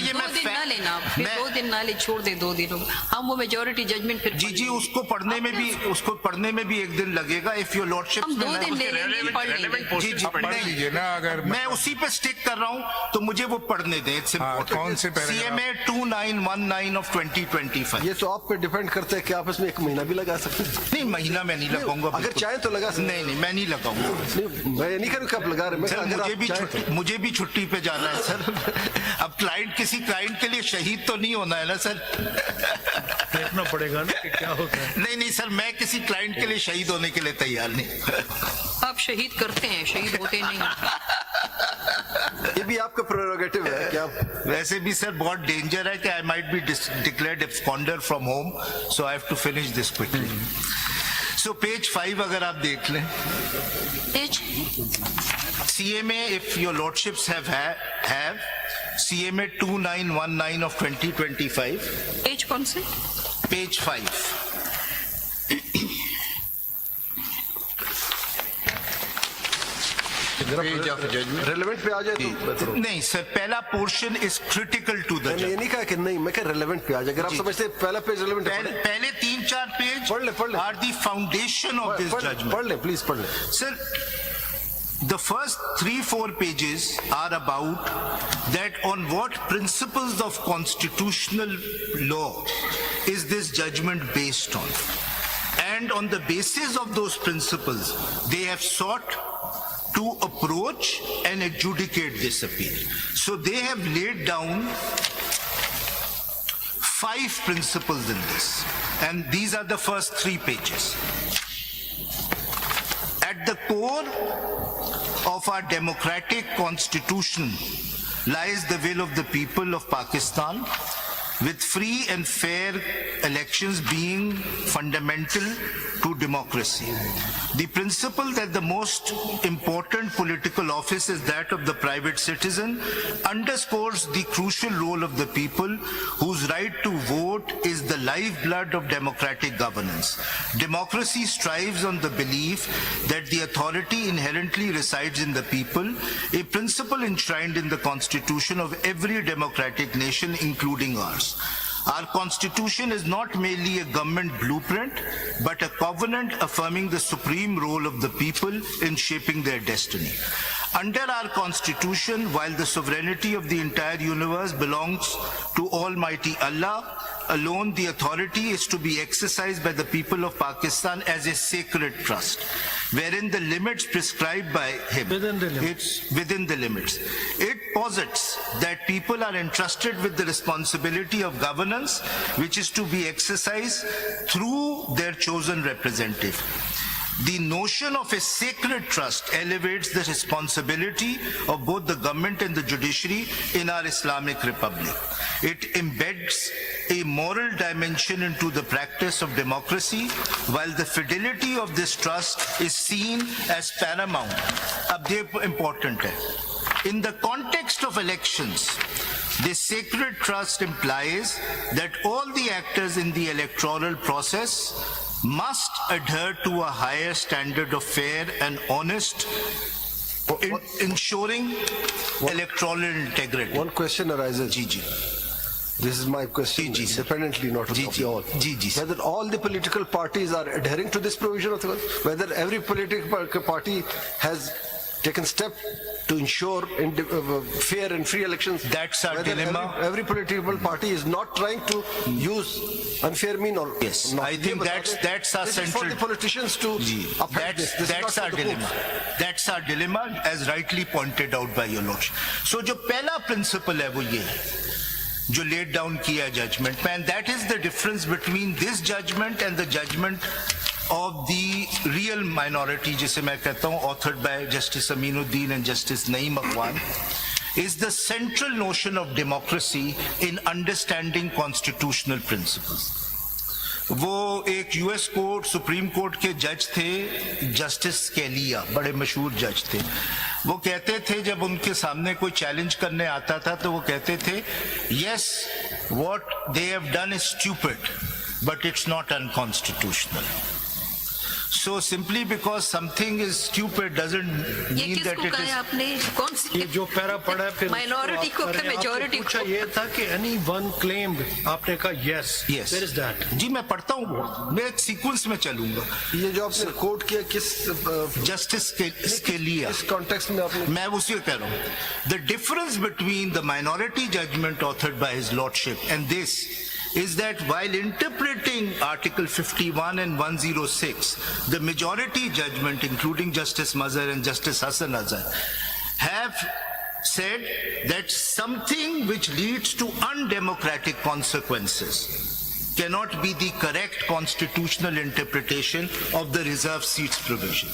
ये 2 दिन मैं ना लेना, फिर 2 दिन ना ले, छोड़ दे 2 दिनों, हम वो मेजोरिटी जजमेंट फिर जी जी उसको पढ़ने में भी एक दिन लगेगा. इफ योर लॉर्डशिप हम 2 दिन ले लेंगे, पढ़ लेंगे. जी जी पढ़ लीजिए ना. अगर मैं उसी पे स्टिक कर रहा हूं तो मुझे वो पढ़ने दें. इट्स कौन से पैराग्राफ? CMA 2919 of 2025. ये तो आप पे डिपेंड करता है कि आप इसमें 1 महीना भी लगा सकते हैं. नहीं, महीना मैं नहीं लगाऊंगा. अगर बिल्कुल. चाहे तो लगा सकते हैं. नहीं मैं नहीं लगाऊंगा नहीं, मैं नहीं करूँ कि आप लगा रहे हैं. सर. अगर आप चाहें तो. मुझे भी छुट्टी पे जाना है सर. अब किसी क्लाइंट के लिए शहीद तो नहीं होना है ना सर. देखना पड़ेगा ना कि क्या होता है. नहीं सर, मैं किसी क्लाइंट के लिए शहीद होने के लिए तैयार नहीं. आप शहीद करते हैं, शहीद होते नहीं. ये भी आपका प्रेरोगेटिव है कि आप. वैसे भी सर बहुत डेंजर है कि I might be declared absconder from home, so I have to finish this quickly. So page 5 अगर आप देख लें, CMA, if your lordships have CMA 2919 of 2025. As कौन से? Page 5. रेलेवेंट पे आ जाए तो बेहतर हो. नहीं सर, पहला portion is critical to the. मैंने ये नहीं कहा कि नहीं, मैं कह रेलेवेंट पे आ जाए. अगर आप समझते हैं पहला पेज रेलेवेंट है, पहले 3-4 पेज पढ़ ले. Are the foundation of this judgment. पढ़ ले प्लीज, पढ़ ले. Sir, the first 3-4 pages are about that on what principles of constitutional law is this judgment based on. And on the basis of those principles, they have sought to approach and adjudicate this appeal. So they have laid down 5 principles in this, and these are the first 3 pages. At the core of our democratic constitution lies the will of the people of Pakistan, with free and fair elections being fundamental to democracy. The principle that the most important political office is that of the private citizen underscores the crucial role of the people, whose right to vote is the lifeblood of democratic governance. Democracy strives on the belief that the authority inherently resides in the people, a principle enshrined in the constitution of every democratic nation, including ours. Our constitution is not merely a government blueprint, but a covenant affirming the supreme role of the people in shaping their destiny. Under our constitution, while the sovereignty of the entire universe belongs to Almighty Allah alone, the authority is to be exercised by the people of Pakistan as a sacred trust, wherein the limits prescribed by him. Within the limits. It posits that people are entrusted with the responsibility of governance, which is to be exercised through their chosen representative. The notion of a sacred trust elevates the responsibility of both the government and the judiciary in our Islamic Republic. It embeds a moral dimension into the practice of democracy, while the fidelity of this trust is seen as paramount. Ab ye important hai. In the context of elections, this sacred trust implies that all the actors in the electoral process must adhere to a higher standard of fair and honest, ensuring electoral integrity. One question arises. Ji. This is my question, independently, not of your. Whether all the political parties are adhering to this provision of the whether every political party has taken step to ensure fair and free elections. That's our dilemma. Every political party is not trying to use unfair mean or yes. I think that's our this central. is for the politicians to upheld this. This That's is not our for the dilemma. courts. That's our dilemma, as rightly pointed out by your lordship. So, जो पहला principle है वो ये है, जो laid down किया judgment में, and that is the difference between this judgment and the judgment of the real minority, जिसे मैं कहता हूँ, authored by Justice Aminuddin and Justice Naeem Akhwan, is the central notion of democracy in understanding constitutional principles. वो एक US court, supreme court के जज थे, justice Scalea, बड़े मशहूर जज थे. वो कहते थे, जब उनके सामने कोई चैलेंज करने आता था तो वो कहते थे, yes, what they have done is stupid, but it's not unconstitutional. So simply because something is stupid doesn't mean that it is. आपने कौन सी ये जो पैरा पढ़ा है फिर माइनॉरिटी को क्या मेजॉरिटी को पूछा ये था कि anyone claimed, आपने कहा yes. Yes. Where is that? जी मैं पढ़ता हूँ, मैं एक सीक्वेंस में चलूंगा. ये जो आपने कोर्ट किया किस जस्टिस स्केलिया, इस कॉन्टेक्स्ट में आपने मैं उसी को कह रहा हूँ. The difference between the minority judgment authored by his lordship and this is that while interpreting Article 51 and 106, the majority judgment, including Justice Mazhar and Justice Hassan Azhar, have said that something which leads to undemocratic consequences cannot be the correct constitutional interpretation of the reserved seats provision.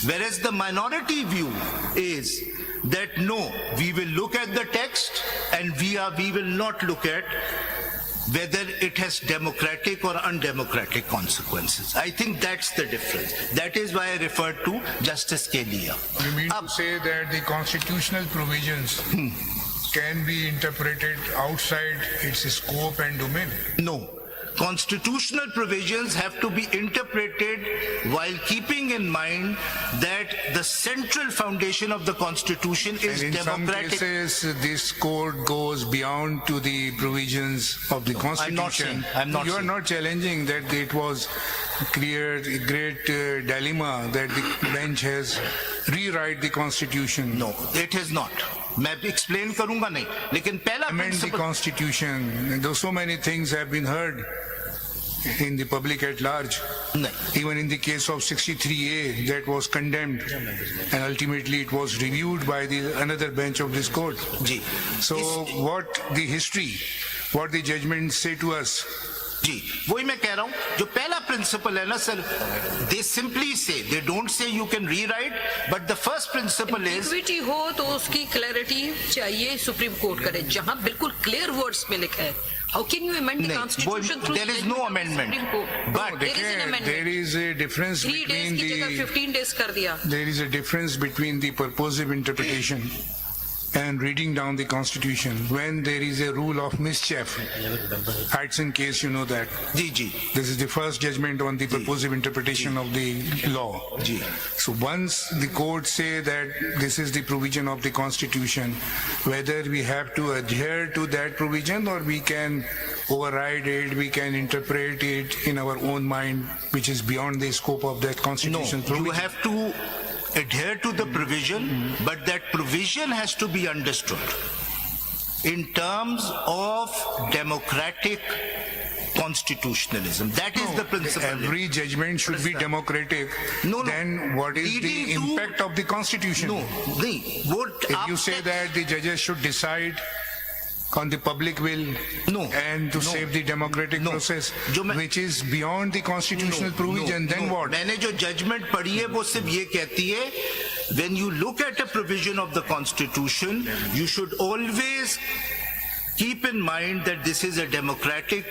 Whereas the minority view is that no, we will look at the text and we will not look at whether it has democratic or undemocratic consequences. I think that's the difference. That is why I referred to Justice Scalia. You mean to say that the constitutional provisions can be interpreted outside its scope and domain? No. Constitutional provisions have to be interpreted while keeping in mind that the central foundation of the Constitution is And in democratic. some cases, this code goes beyond to the provisions of the Constitution. I'm not You are saying. not challenging that it was created a great dilemma that the bench has rewrite the Constitution. No, it is not. मैं explain करूंगा नहीं. लेकिन पहला Amend the principle. Constitution. Though so many things have been heard in the public at large. नहीं. Even in the case of 63A that was condemned and ultimately it was reviewed by the another bench of this court. Ji. So what the history what the judgments say to us. जी वही मैं कह रहा हूं जो पहला principal है ना sir दे simply से they don't say you can rewrite but the first principle is equity हो तो उसकी क्लैरिटी चाहिए सुप्रीम कोर्ट करे जहां बिल्कुल क्लियर वर्ड्स में लिखा है how can you amend the constitution through there is no amendment But there is a difference 3 days between की जगह the 15 days कर दिया. there is a difference between the purposive interpretation and reading down the constitution when there is a rule of mischief. Hudson case, you know that. Ji ji This is the first judgment on the purposive interpretation of the law. Ji So once the court say that this is the provision of the constitution, whether we have to adhere to that provision or we can override it, we can interpret it in our own mind, which is beyond the scope of that no constitution you provision. have to adhere to the provision but that provision has to be understood in terms of democratic constitutionalism that is the principle. Every judgment should be democratic. No, no. Then what is the Leading to- impact of the constitution? No, नहीं what If you say that the judges should decide on the public will No, and to no, save the democratic no. process, जो मैं- which is beyond the constitutional provision, then what? मैंने जो judgement पढ़ी है वो सिर्फ ये कहती है when you look at a provision of the constitution you should always keep in mind that this is a democratic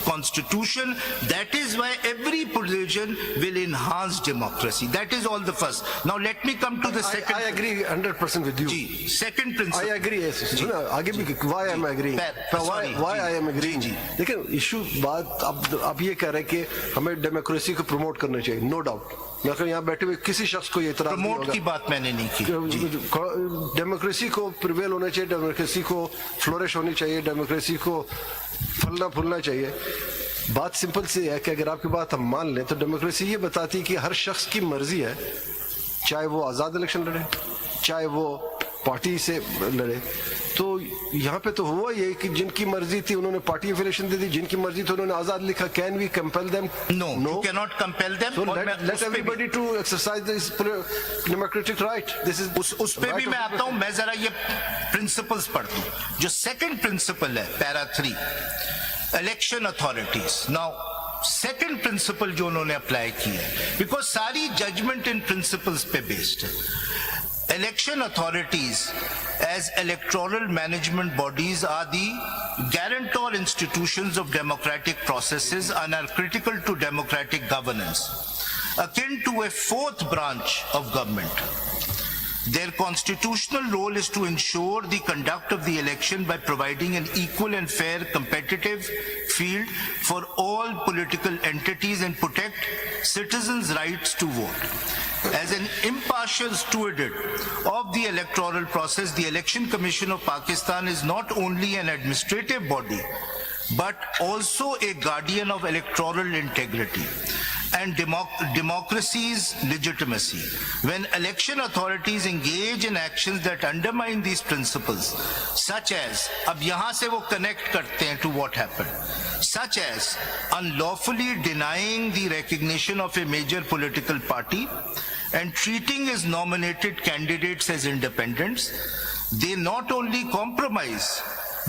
constitution. That is why every provision will enhance democracy. That is all the first. Now let me come to the second. I agree 100% with you. Ji, second I principle. agree. Yes. सुनो, आगे भी why am I agreeing? sorry, Why ji, I am agreeing? जी, लेकिन issue बात अब ये कह रहे हैं कि हमें डेमोक्रेसी को प्रमोट करना चाहिए. No doubt. मैं कहूँ यहाँ बैठे हुए किसी शख्स को ये इतराज नहीं प्रमोट होगा. की बात मैंने नहीं की. डेमोक्रेसी को प्रिवेल होना चाहिए, डेमोक्रेसी को फ्लोरिश होनी चाहिए, डेमोक्रेसी को फलना फूलना चाहिए. बात सिंपल सी है कि अगर आपकी बात हम मान लें तो डेमोक्रेसी ये बताती है कि हर शख्स की मर्जी है, चाहे वो आज़ाद इलेक्शन लड़े, चाहे वो पार्टी से लड़े. तो यहाँ पे तो हुआ ये कि जिनकी मर्जी थी उन्होंने पार्टी एफिलिएशन दे दी, जिनकी मर्जी थी उन्होंने आज़ाद लिखा. Can we compel them? No, you cannot compel them. So और मैं let उस पे भी- everybody to exercise this democratic right. This is उस पे भी मैं आता हूं. मैं जरा ये प्रिंसिपल्स पढ़ता हूं. जो सेकंड प्रिंसिपल है para 3 election authorities. Now second principle जो उन्होंने अप्लाई किया है बिकॉज सारी जजमेंट इन प्रिंसिपल्स पे बेस्ड है. Election authorities as electoral management bodies are the guarantor institutions of democratic processes and are critical to democratic governance, akin to a fourth branch of government. Their constitutional role is to ensure the conduct of the election by providing an equal and fair competitive field for all political entities and protect citizens' rights to vote. As an impartial steward of the electoral process, the Election Commission of Pakistan is not only an administrative body, but also a guardian of electoral integrity and democracy's legitimacy. When election authorities engage in actions that undermine these principles, such as, अब यहाँ से वो connect करते हैं to what happened, such as unlawfully denying the recognition of a major political party and treating its nominated candidates as independents, they not only compromise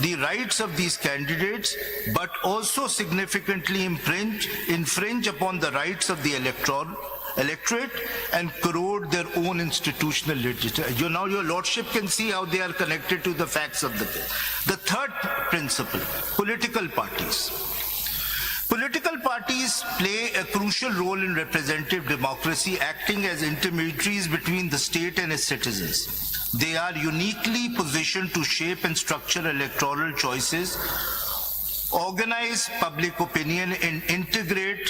the rights of these candidates, but also significantly infringe upon the rights of the electorate and corrode their own institutional legitimacy. Now your lordship can see how they are connected to the facts of the case. The third principle, political parties. Political parties play a crucial role in representative democracy, acting as intermediaries between the state and its citizens. They are uniquely positioned to shape and structure electoral choices, organize public opinion, and integrate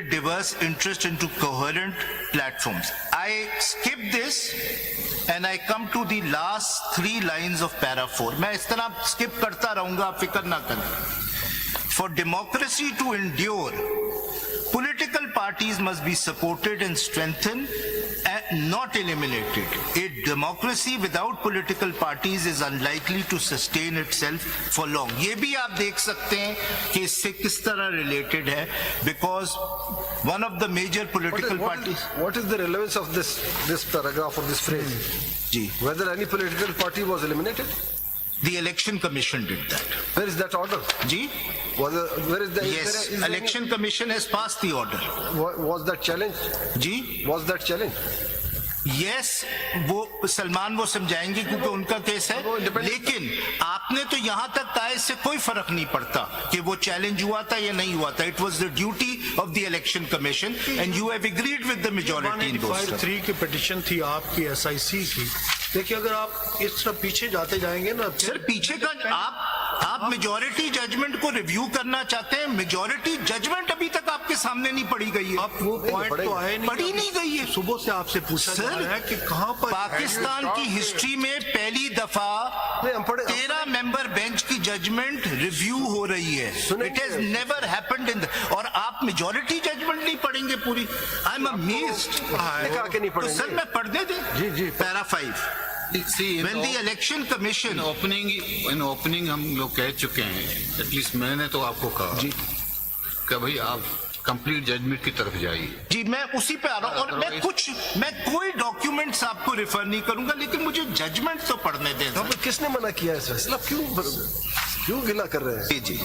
diverse interests into coherent platforms. I skip this and I come to the last 3 lines of para 4. मैं इस तरह skip करता रहूंगा, आप फिक्र ना करें. For democracy to endure, political parties must be supported and strengthened and not eliminated. A democracy without political parties is unlikely to sustain itself for long. ये भी आप देख सकते हैं कि इससे किस तरह related है, because one of the major political parties. What is the relevance of this paragraph or this phrase? जी. Whether any political party was eliminated? The Election Commission did that. Where is that order? Ji? Where is the? Yes, is there any- Election Commission has passed the order. Was that challenge? Ji? Was that challenge? Yes वो सलमान वो समझाएंगे क्योंकि उनका case है, लेकिन आपने तो यहां तक कहा इससे कोई फर्क नहीं पड़ता कि वो चैलेंज हुआ था या नहीं हुआ था. It was the duty of the election commission and you have agreed with the majority in those. 185(3) की पिटीशन थी आपकी एसआईसी की. देखिए अगर आप इस तरह पीछे जाते जाएंगे ना, सर पीछे का आप मेजॉरिटी जजमेंट को रिव्यू करना चाहते हैं. मेजॉरिटी जजमेंट अभी तक आपके सामने नहीं पढ़ी गई है. आप वो पॉइंट तो आए नहीं, पढ़ी नहीं गई है. सुबह से आपसे पूछा जा रहा है कि कहां पर पाकिस्तान की हिस्ट्री में पहली दफा 13 मेंबर बेंच की जजमेंट रिव्यू हो रही है. It has never happened in और आप मेजॉरिटी जजमेंट नहीं पढ़ेंगे पूरी. I am amazed. आके नहीं तो पढ़ेंगे. सर मैं पढ़ दे जी. Para 5. See, When the election commission in opening हम लोग कह चुके हैं, एटलीस्ट मैंने तो आपको कहा कि भाई आप कंप्लीट जजमेंट की तरफ जाइए. जी मैं उसी पे आ रहा हूँ और मैं कोई डॉक्यूमेंट्स आपको रेफर नहीं करूंगा, लेकिन मुझे जजमेंट तो पढ़ने दें. किसने मना किया है इस फैसला? क्यों गिला कर रहे हैं? जी.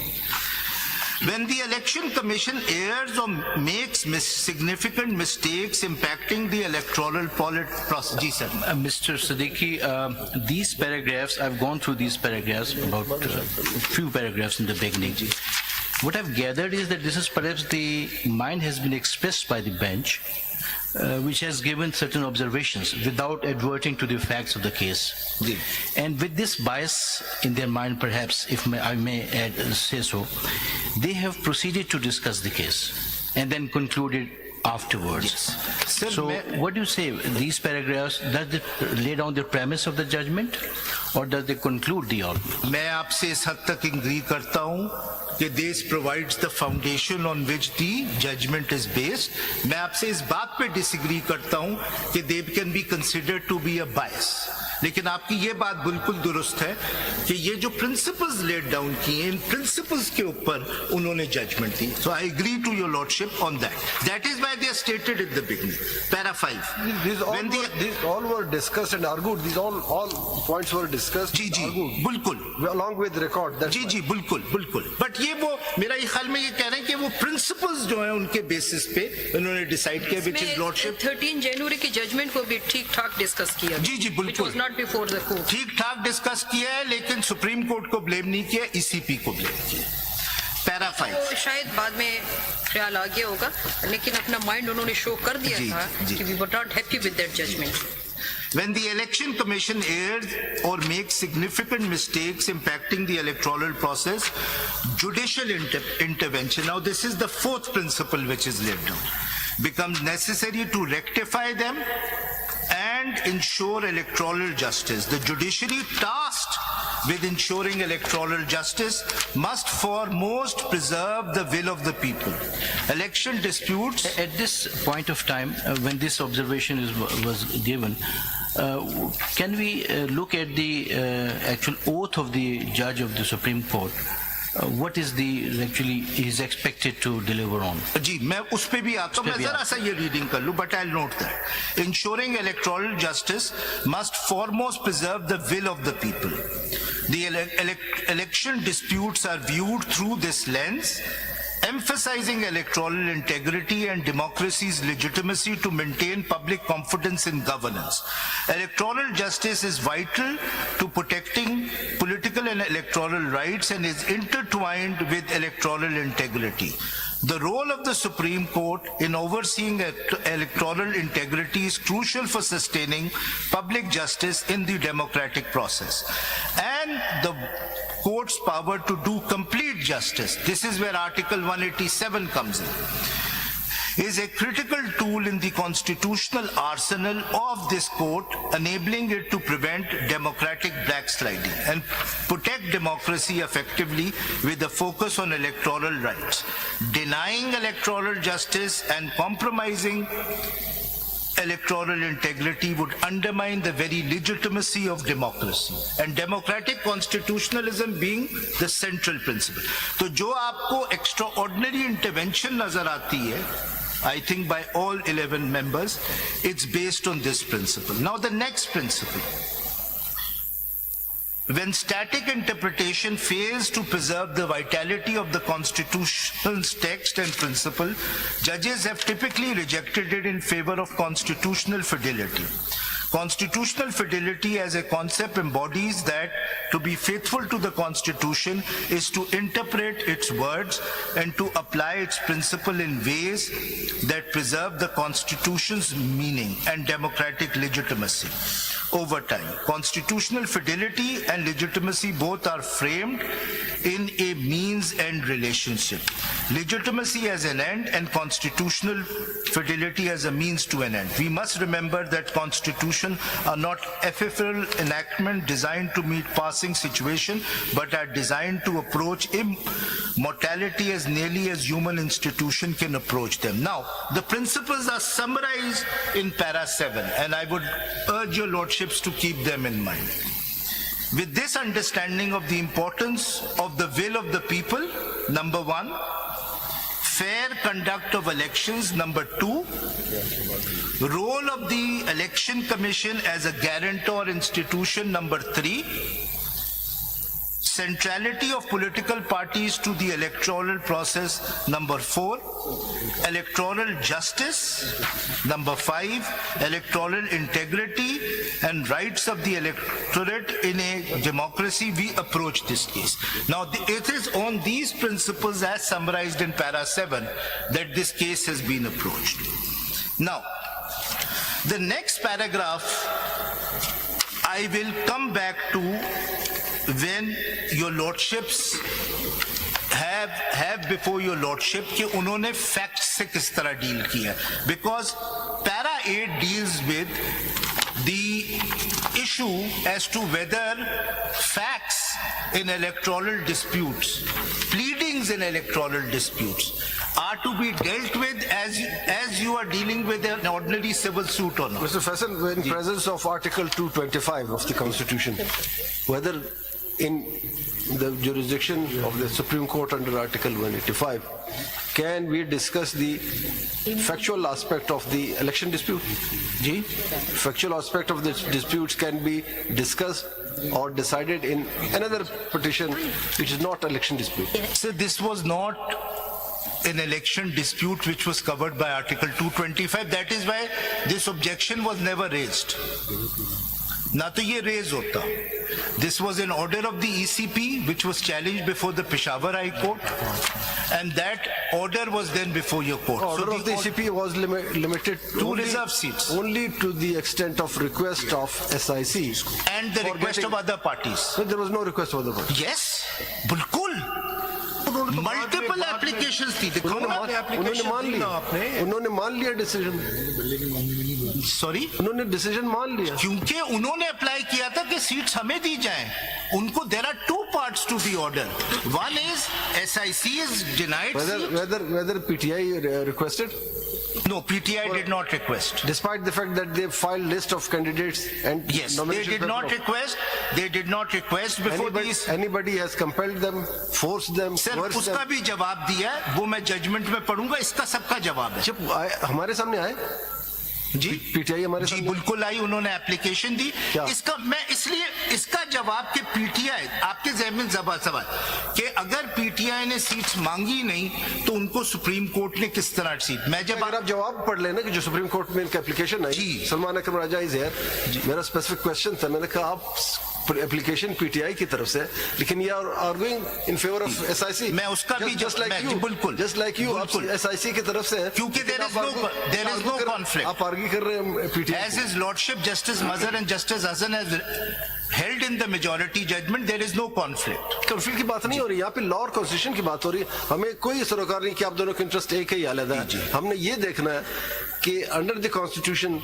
When the election commission errs or makes significant mistakes impacting the electoral process. Ji sir. Mr. Siddiqui, these paragraphs, I've gone through these paragraphs, about a few paragraphs in the beginning. What I've gathered is that this is perhaps the mind has been expressed by the bench, which has given certain observations without adverting to the facts of the case. And with this bias in their mind, perhaps, if I may say so, they have proceeded to discuss the case and then concluded afterwards. Sir, So what do you say? These paragraphs, does they lay down the premise of the judgment or does they conclude the argument? मैं आपसे इस हद तक agree करता हूं कि this provides the foundation on which the judgment is based. मैं आपसे इस बात पे डिसएग्री करता हूं कि they can be considered to be a bias. लेकिन आपकी ये बात बिल्कुल दुरुस्त है कि ये जो प्रिंसिपल्स लेड डाउन किए, इन प्रिंसिपल्स के ऊपर उन्होंने जजमेंट दी. So I agree to your lordship on that. That is why they are stated in the beginning. Para 5. These all were discussed and argued. These all points were discussed. जी जी argued, बिल्कुल. along with record. जी जी बिल्कुल बिल्कुल. But ये वो मेरा ये ख्याल में ये कह रहे हैं कि वो प्रिंसिपल्स जो है उनके बेसिस पे उन्होंने डिसाइड किया विच इज लॉर्डशिप. 13 जनवरी की जजमेंट को भी ठीक ठाक डिस्कस किया. जी जी बिल्कुल. बिफोर द कोर्ट ठीक ठाक डिस्कस किया है, लेकिन सुप्रीम कोर्ट को ब्लेम नहीं किया, ईसीपी को ब्लेम किया. पैरा 5. तो शायद बाद में ख्याल आ गया होगा, लेकिन अपना माइंड उन्होंने शो कर दिया जी, था जी. कि we were not happy with that judgment. When the election commission errs or makes significant mistakes impacting the electoral process, judicial intervention, now this is the fourth principle which is laid down, becomes necessary to rectify them and ensure electoral justice. The judiciary tasked with ensuring electoral justice must foremost preserve the will of the people. Election disputes. At this point of time, when this observation was given, can we look at the actual oath of the judge of the Supreme Court? What is actually is expected to deliver on? जी मैं उस पे भी आता हूँ. मैं जरा सा ये रीडिंग कर लूँ, but I'll note that. Ensuring electoral justice must foremost preserve the will of the people. The election disputes are viewed through this lens, emphasizing electoral integrity and democracy's legitimacy to maintain public confidence in governance. Electoral justice is vital to protecting political and electoral rights and is intertwined with electoral integrity. The role of the Supreme Court in overseeing electoral integrity is crucial for sustaining public justice in the democratic process. And the court's power to do complete justice, this is where Article 187 comes in, is a critical tool in the constitutional arsenal of this court, enabling it to prevent democratic backsliding and protect democracy effectively with a focus on electoral rights. Denying electoral justice and compromising electoral integrity would undermine the very legitimacy of democracy, and democratic constitutionalism being the central principle. तो जो आपको extraordinary intervention नजर आती है, I think by all 11 members, it's based on this principle. Now the next principle. when static interpretation fails to preserve the vitality of the Constitution's text and principle, judges have typically rejected it in favor of constitutional fidelity. Constitutional fidelity as a concept embodies that to be faithful to the Constitution is to interpret its words and to apply its principle in ways that preserve the Constitution's meaning and democratic legitimacy. Over time, constitutional fidelity and legitimacy both are framed in a means-end relationship. Legitimacy as an end and constitutional fidelity as a means to an end. We must remember that constitutions are not ephemeral enactment designed to meet passing situation, but are designed to approach immortality as nearly as human institution can approach them. Now, the principles are summarized in para 7, and I would urge your lordships to keep them in mind. With this understanding of the importance of the will of the people, number 1, fair conduct of elections, number 2, role of the Election Commission as a guarantor institution, number 3, centrality of political parties to the electoral process, number 4, electoral justice, number 5, electoral integrity and rights of the electorate in a democracy, we approach this case. Now, it is on these principles as summarized in para 7 that this case has been approached. Now, the next paragraph, I will come back to when your lordships have before your lordship कि उन्होंने facts से किस तरह deal किया, because para 8 deals with the issue as to whether facts in electoral disputes, pleadings in electoral disputes are to be dealt with as you are dealing with an ordinary civil suit or not. Mr. Faisal, in presence of Article 225 of the Constitution, whether in the jurisdiction of the Supreme Court under Article 185, can we discuss the factual aspect of the election dispute? Ji? Factual aspect of the disputes can be discussed or decided in another petition which is not election dispute. So this was not an election dispute which was covered by Article 225. That is why this objection was never raised. ना तो ये raise होता. This was an order of the ECP which was challenged before the Peshawar High Court, and that order was then before your court. Order of the ECP was limited to reserve seats, only to the extent of request of SIC and the request of other parties. So there was no request of other parties. Yes, बिल्कुल. Multiple applications थी. उन्होंने मान लिया decision. Sorry? उन्होंने decision मान लिया. क्योंकि उन्होंने अप्लाई किया था कि सीट्स हमें दी जाएं. उनको there are two parts to the order. One is SIC is denied. Whether PTI requested? No, PTI did not request. Despite the fact that they filed list of candidates and yes, they did not request. They did not request before these. Anybody has compelled them, forced them, Sir, coerced them. उसका भी जवाब दिया. वो मैं judgement में पढ़ूंगा. इसका सबका जवाब है. जब हमारे सामने आए जी पीटीआई हमारे जी बिल्कुल आई. उन्होंने एप्लीकेशन दी. इसका मैं इसलिए इसका जवाब कि पीटीआई आपके ज़हन में सवाल कि अगर पीटीआई ने सीट्स मांगी नहीं तो उनको सुप्रीम कोर्ट ने किस तरह सीट. मैं जब अगर आप जवाब पढ़ लेना कि जो सुप्रीम कोर्ट में इनका application I, Salman Akram Raja is here, मेरा स्पेसिफिक क्वेश्चन था. मैंने कहा आप एप्लीकेशन पीटीआई की तरफ से, लेकिन ये arguing in favour of SIC. मैं उसका भी जस्ट लाइक यू एसआईसी की तरफ से, क्योंकि देयर इज नो कॉन्फ्लिक्ट. आप आर्ग्यू कर रहे हैं PTI. As his lordship Justice Mazhar and Justice Hasan has held in the majority judgment, there is no conflict. Conflict की बात नहीं हो रही यहाँ पे, लॉ और कॉन्स्टिट्यूशन की बात हो रही है. हमें कोई सरोकार नहीं कि आप दोनों का इंटरेस्ट एक ही अलग है. हमने ये देखना है कि under the constitution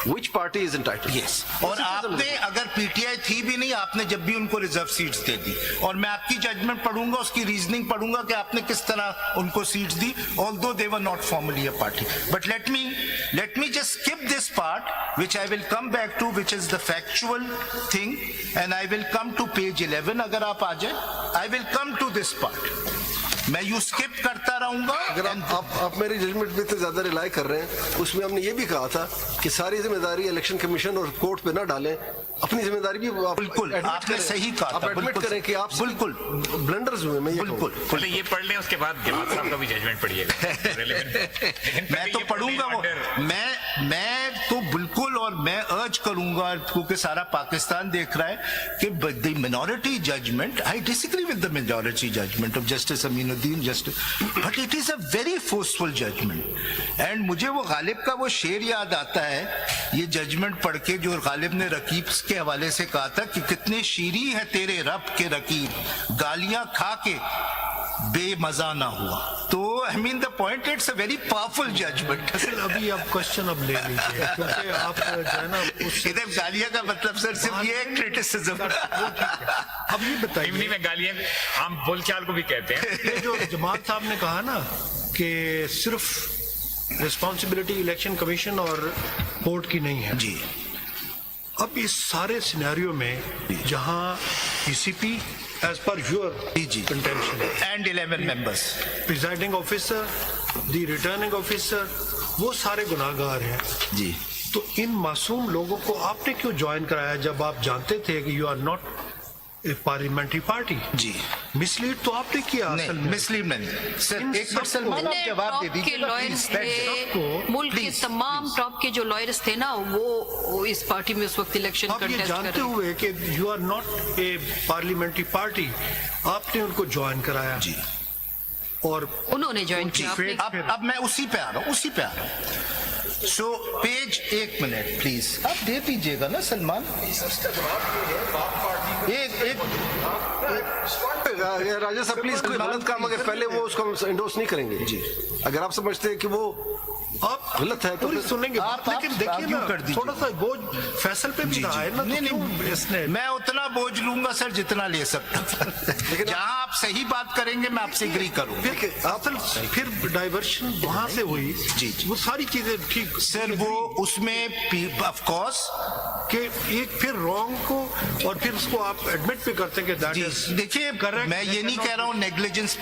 which party is entitled. Yes. और आपने अगर पीटीआई थी भी नहीं, आपने जब भी उनको रिजर्व सीट्स दे दी, और मैं आपकी जजमेंट पढ़ूंगा, उसकी रीजनिंग पढ़ूंगा कि आपने किस तरह उनको seats the, although they were not formally a party. But let me just skip this part, which I will come back to, which is the factual thing, and I will come to page 11. अगर आप आ जाए, I will come to this part. मैं you skip करता रहूंगा। अगर आप मेरे judgement पे इतने ज्यादा रिलाई कर रहे हैं, उसमें हमने ये भी कहा था कि सारी जिम्मेदारी इलेक्शन कमीशन और कोर्ट पे ना डालें, अपनी जिम्मेदारी भी आप बिल्कुल, admit आपने करें। सही कहा आप था, एडमिट बिल्कुल, करें कि आप बिल्कुल, ब्लंडर्स हुए। मैं ये बिल्कुल, मतलब ये पढ़ लें, उसके बाद जमात साहब का भी जजमेंट पढ़िएगा। Relevant। मैं तो पढ़ूंगा वो, मैं तो बिल्कुल, और मैं अर्ज करूंगा क्योंकि सारा पाकिस्तान देख रहा है कि the minority judgment, I disagree with the majority judgment of justice Aminuddin but it is a very forceful judgment. And मुझे वो गालिब का वो शेर याद आता है, ये जजमेंट पढ़ के, जो गालिब ने रकीब के हवाले से कहा था कि कितने शीरी है तेरे रब के रकीब, गालियां खा के बेमजा ना हुआ। तो I mean the point, it's a very powerful judgment. Sir अभी आप क्वेश्चन अब ले लीजिए, क्योंकि आप जो है ना उस इधर गालियां का मतलब सर सिर्फ ये एक क्रिटिसिज्म। अब ये बताइए, इवनी में गालियां आम बोलचाल को भी कहते हैं। ये जो जमात साहब ने कहा ना कि सिर्फ रिस्पॉन्सिबिलिटी इलेक्शन कमीशन और कोर्ट की नहीं है जी, अब इस सारे सिनेरियो में जहां ईसीपी एज पर योर जी, contention and 11 members, presiding officer, the returning officer, वो सारे गुनाहगार हैं, जी, तो इन मासूम लोगों को आपने क्यों ज्वाइन कराया जब आप जानते थे कि you are not a parliamentary party? जी, मिसलीड तो आपने किया असल नहीं, में। मिसलीड नहीं सर। इन एक मिनट सलमान, आप जवाब दे टॉप के दीजिएगा लॉयर्स प्लीज। थे, मुल्क के Please, तमाम टॉप के जो लॉयर्स थे ना, वो इस पार्टी में उस वक्त इलेक्शन आप ये कंटेस्ट कर जानते रहे थे। हुए कि you are not a parliamentary party, आपने उनको ज्वाइन कराया जी, और उन्होंने ज्वाइन किया, आपने अब मैं उसी पे आ रहा हूँ, सो पेज, एक मिनट प्लीज, आप दे दीजिएगा ना सलमान। एक राजा साहब प्लीज, कोई गलत काम अगर पहले वो उसको इंडोर्स नहीं करेंगे जी। अगर आप समझते हैं कि वो आप गलत है तो पूरी फिर- सुनेंगे, आप लेकिन देखिए argue ना, कर दीजिए। थोड़ा सा बोझ फैसल पे भी रहा है ना, तो नहीं, क्यों इसने मैं उतना बोझ लूंगा सर जितना ले सकता। जहां आप सही बात करेंगे मैं आपसे एग्री करूंगा। फिर डाइवर्शन वहां से हुई जी, वो सारी चीजें ठीक सर, वो उसमें ऑफ कोर्स कि एक फिर रॉन्ग को और फिर उसको आप एडमिट भी करते हैं कि दैट इज देखिए, मैं ये नहीं कह रहा हूँ नेग्लिजेंस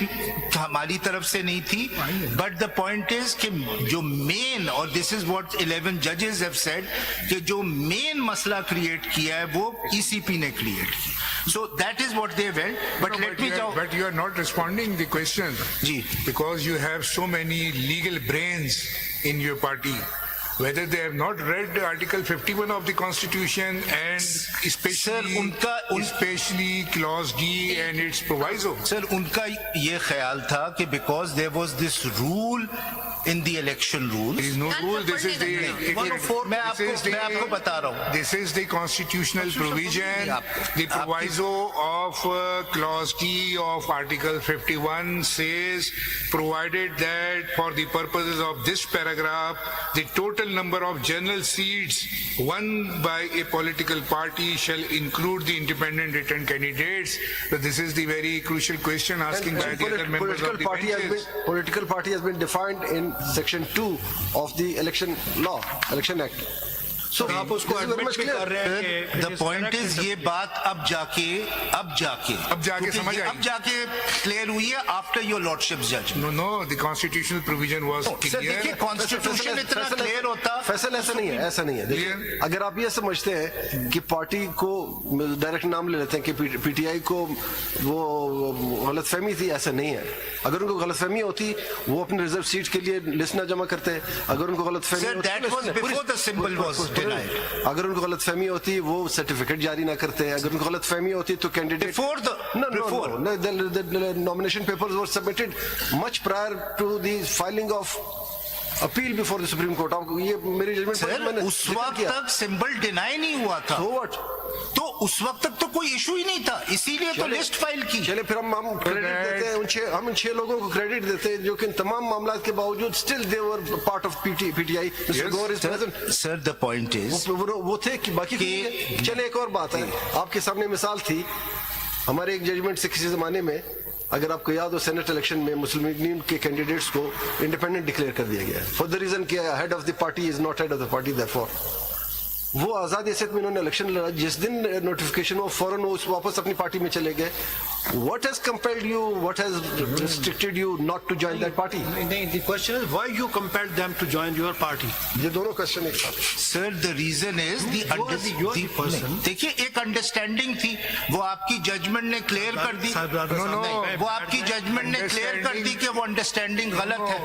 हमारी तरफ से नहीं थी, बट द पॉइंट इज कि जो मेन, और दिस इज व्हाट 11 जजेस हैव सेड, कि जो मेन मसला क्रिएट किया है वो ईसीपी ने क्रिएट किया। So that is what they went, but let me But you are not responding the question. जी, Because you have so many legal brains in your party. Whether they have not read Article 51 of the Constitution and especially, especially Clause D and its proviso. Sir उनका ये ख्याल था कि because there was this rule in the election rule, There is no rule. This is the. मैं आपको बता रहा हूँ, This is the constitutional provision, the proviso of clause D of Article 51 says, provided that for the purposes of this paragraph, the total number of general seats won by a political party shall include the independent written candidates. So this is the very crucial question asking by the other members of the benches. Political party has been defined in Section 2 of the election law, Election Act. So आप उसको this is very admit much भी clear. कर रहे हैं कि the point is ये बात अब जाके क्योंकि समझ ये आई। अब जाके क्लियर हुई है after your lordship's judgment. No, the constitutional provision was sir देखिए, clear. कॉन्स्टिट्यूशन इतना क्लियर होता, फैसल ऐसा नहीं है, ऐसा नहीं है। देखिए, अगर आप ये समझते हैं कि पार्टी को डायरेक्ट नाम ले लेते हैं कि पीटीआई को वो गलतफहमी थी, ऐसा नहीं है। अगर उनको गलतफहमी होती वो अपने रिजर्व सीट के लिए लिस्ट ना जमा करते। अगर उनको गलतफहमी sir that was before the symbol was denied. अगर उनको गलतफहमी होती वो सर्टिफिकेट जारी ना करते। अगर उनको गलतफहमी होती तो candidate Before the nomination papers were submitted much prior to the filing of appeal before the Supreme Court. आपको ये मेरी जजमेंट सर उस वक्त तक सिंबल डिनाई नहीं हुआ था, So what? तो उस वक्त तक तो कोई इशू ही नहीं था, इसीलिए तो लिस्ट फाइल की। चले फिर हम क्रेडिट देते हैं हम इन 6 लोगों को क्रेडिट देते हैं जो कि इन तमाम मामलात के बावजूद still they were part of PTI. Mister Gaur is present. Sir the point is वो थे कि बाकी चले एक और बात है, आपके सामने मिसाल थी हमारे एक जजमेंट से किसी जमाने में, अगर आपको याद हो, सेनेट इलेक्शन में मुस्लिम लीग के कैंडिडेट्स को इंडिपेंडेंट डिक्लेयर कर दिया गया फॉर द रीजन कि head of the party is not head of the party, therefore वो आजाद हैसियत में इन्होंने इलेक्शन लड़ा, जिस दिन नोटिफिकेशन वो फौरन वापस अपनी पार्टी में चले गए. What has compelled you, what has restricted you not to join that party? The question is why you compelled them to join your party? ये दोनों क्वेश्चन एक साथ. सर द रीजन इज देखिए एक अंडरस्टैंडिंग थी, वो आपकी जजमेंट ने क्लियर कर दी. वो आपकी जजमेंट ने क्लियर कर दी कि वो अंडरस्टैंडिंग गलत है.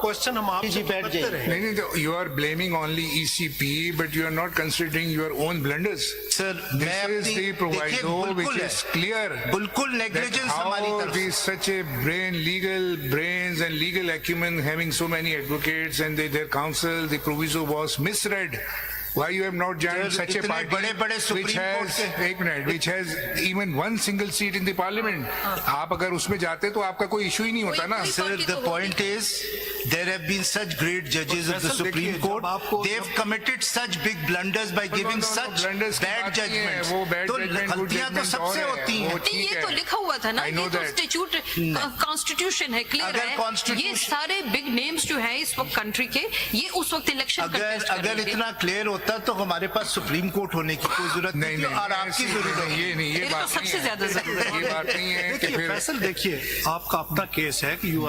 क्वेश्चन हम आप जी बैठ जाए. नहीं, you are blaming only ECP, but you are not considering your own blunders. Sir This is the proviso which is clear. बिल्कुल नेग्लिजेंस हमारी How तरफ the such a legal brains and legal acumen having so many advocates and their counsel, the proviso was misread. Why you have not joined such a इतने party बड़े-बड़े which Supreme Court has के- एक minute which has even one single seat in the parliament? आप अगर उसमें जाते तो आपका कोई इशू ही नहीं होता ना. Sir, the point is, there have been such great judges of the Vessel, Supreme देखिए, Court. जब आपको- They've committed such big blunders by giving no, such blunders की bad बात नहीं है, judgments. वो bad तो judgment, good गलतियां तो judgment सबसे और है, होती वो हैं. नहीं, ठीक ये है. तो लिखा हुआ था ना, I ये know तो that. स्टैट्यूट कॉन्स्टिट्यूशन है, क्लियर अगर है. constitution- ये सारे बिग नेम्स जो हैं इस वक्त कंट्री के, ये उस वक्त इलेक्शन अगर इतना क्लियर होता तो हमारे पास सुप्रीम कोर्ट होने की कोई जरूरत नहीं नहीं थी और आपकी जरूरत है. ये नहीं, ये ये तो बात सबसे नहीं है. ज्यादा जरूरत है. ये बात नहीं है कि देखिए फिर फैसल, देखिए आपका अपना केस है कि you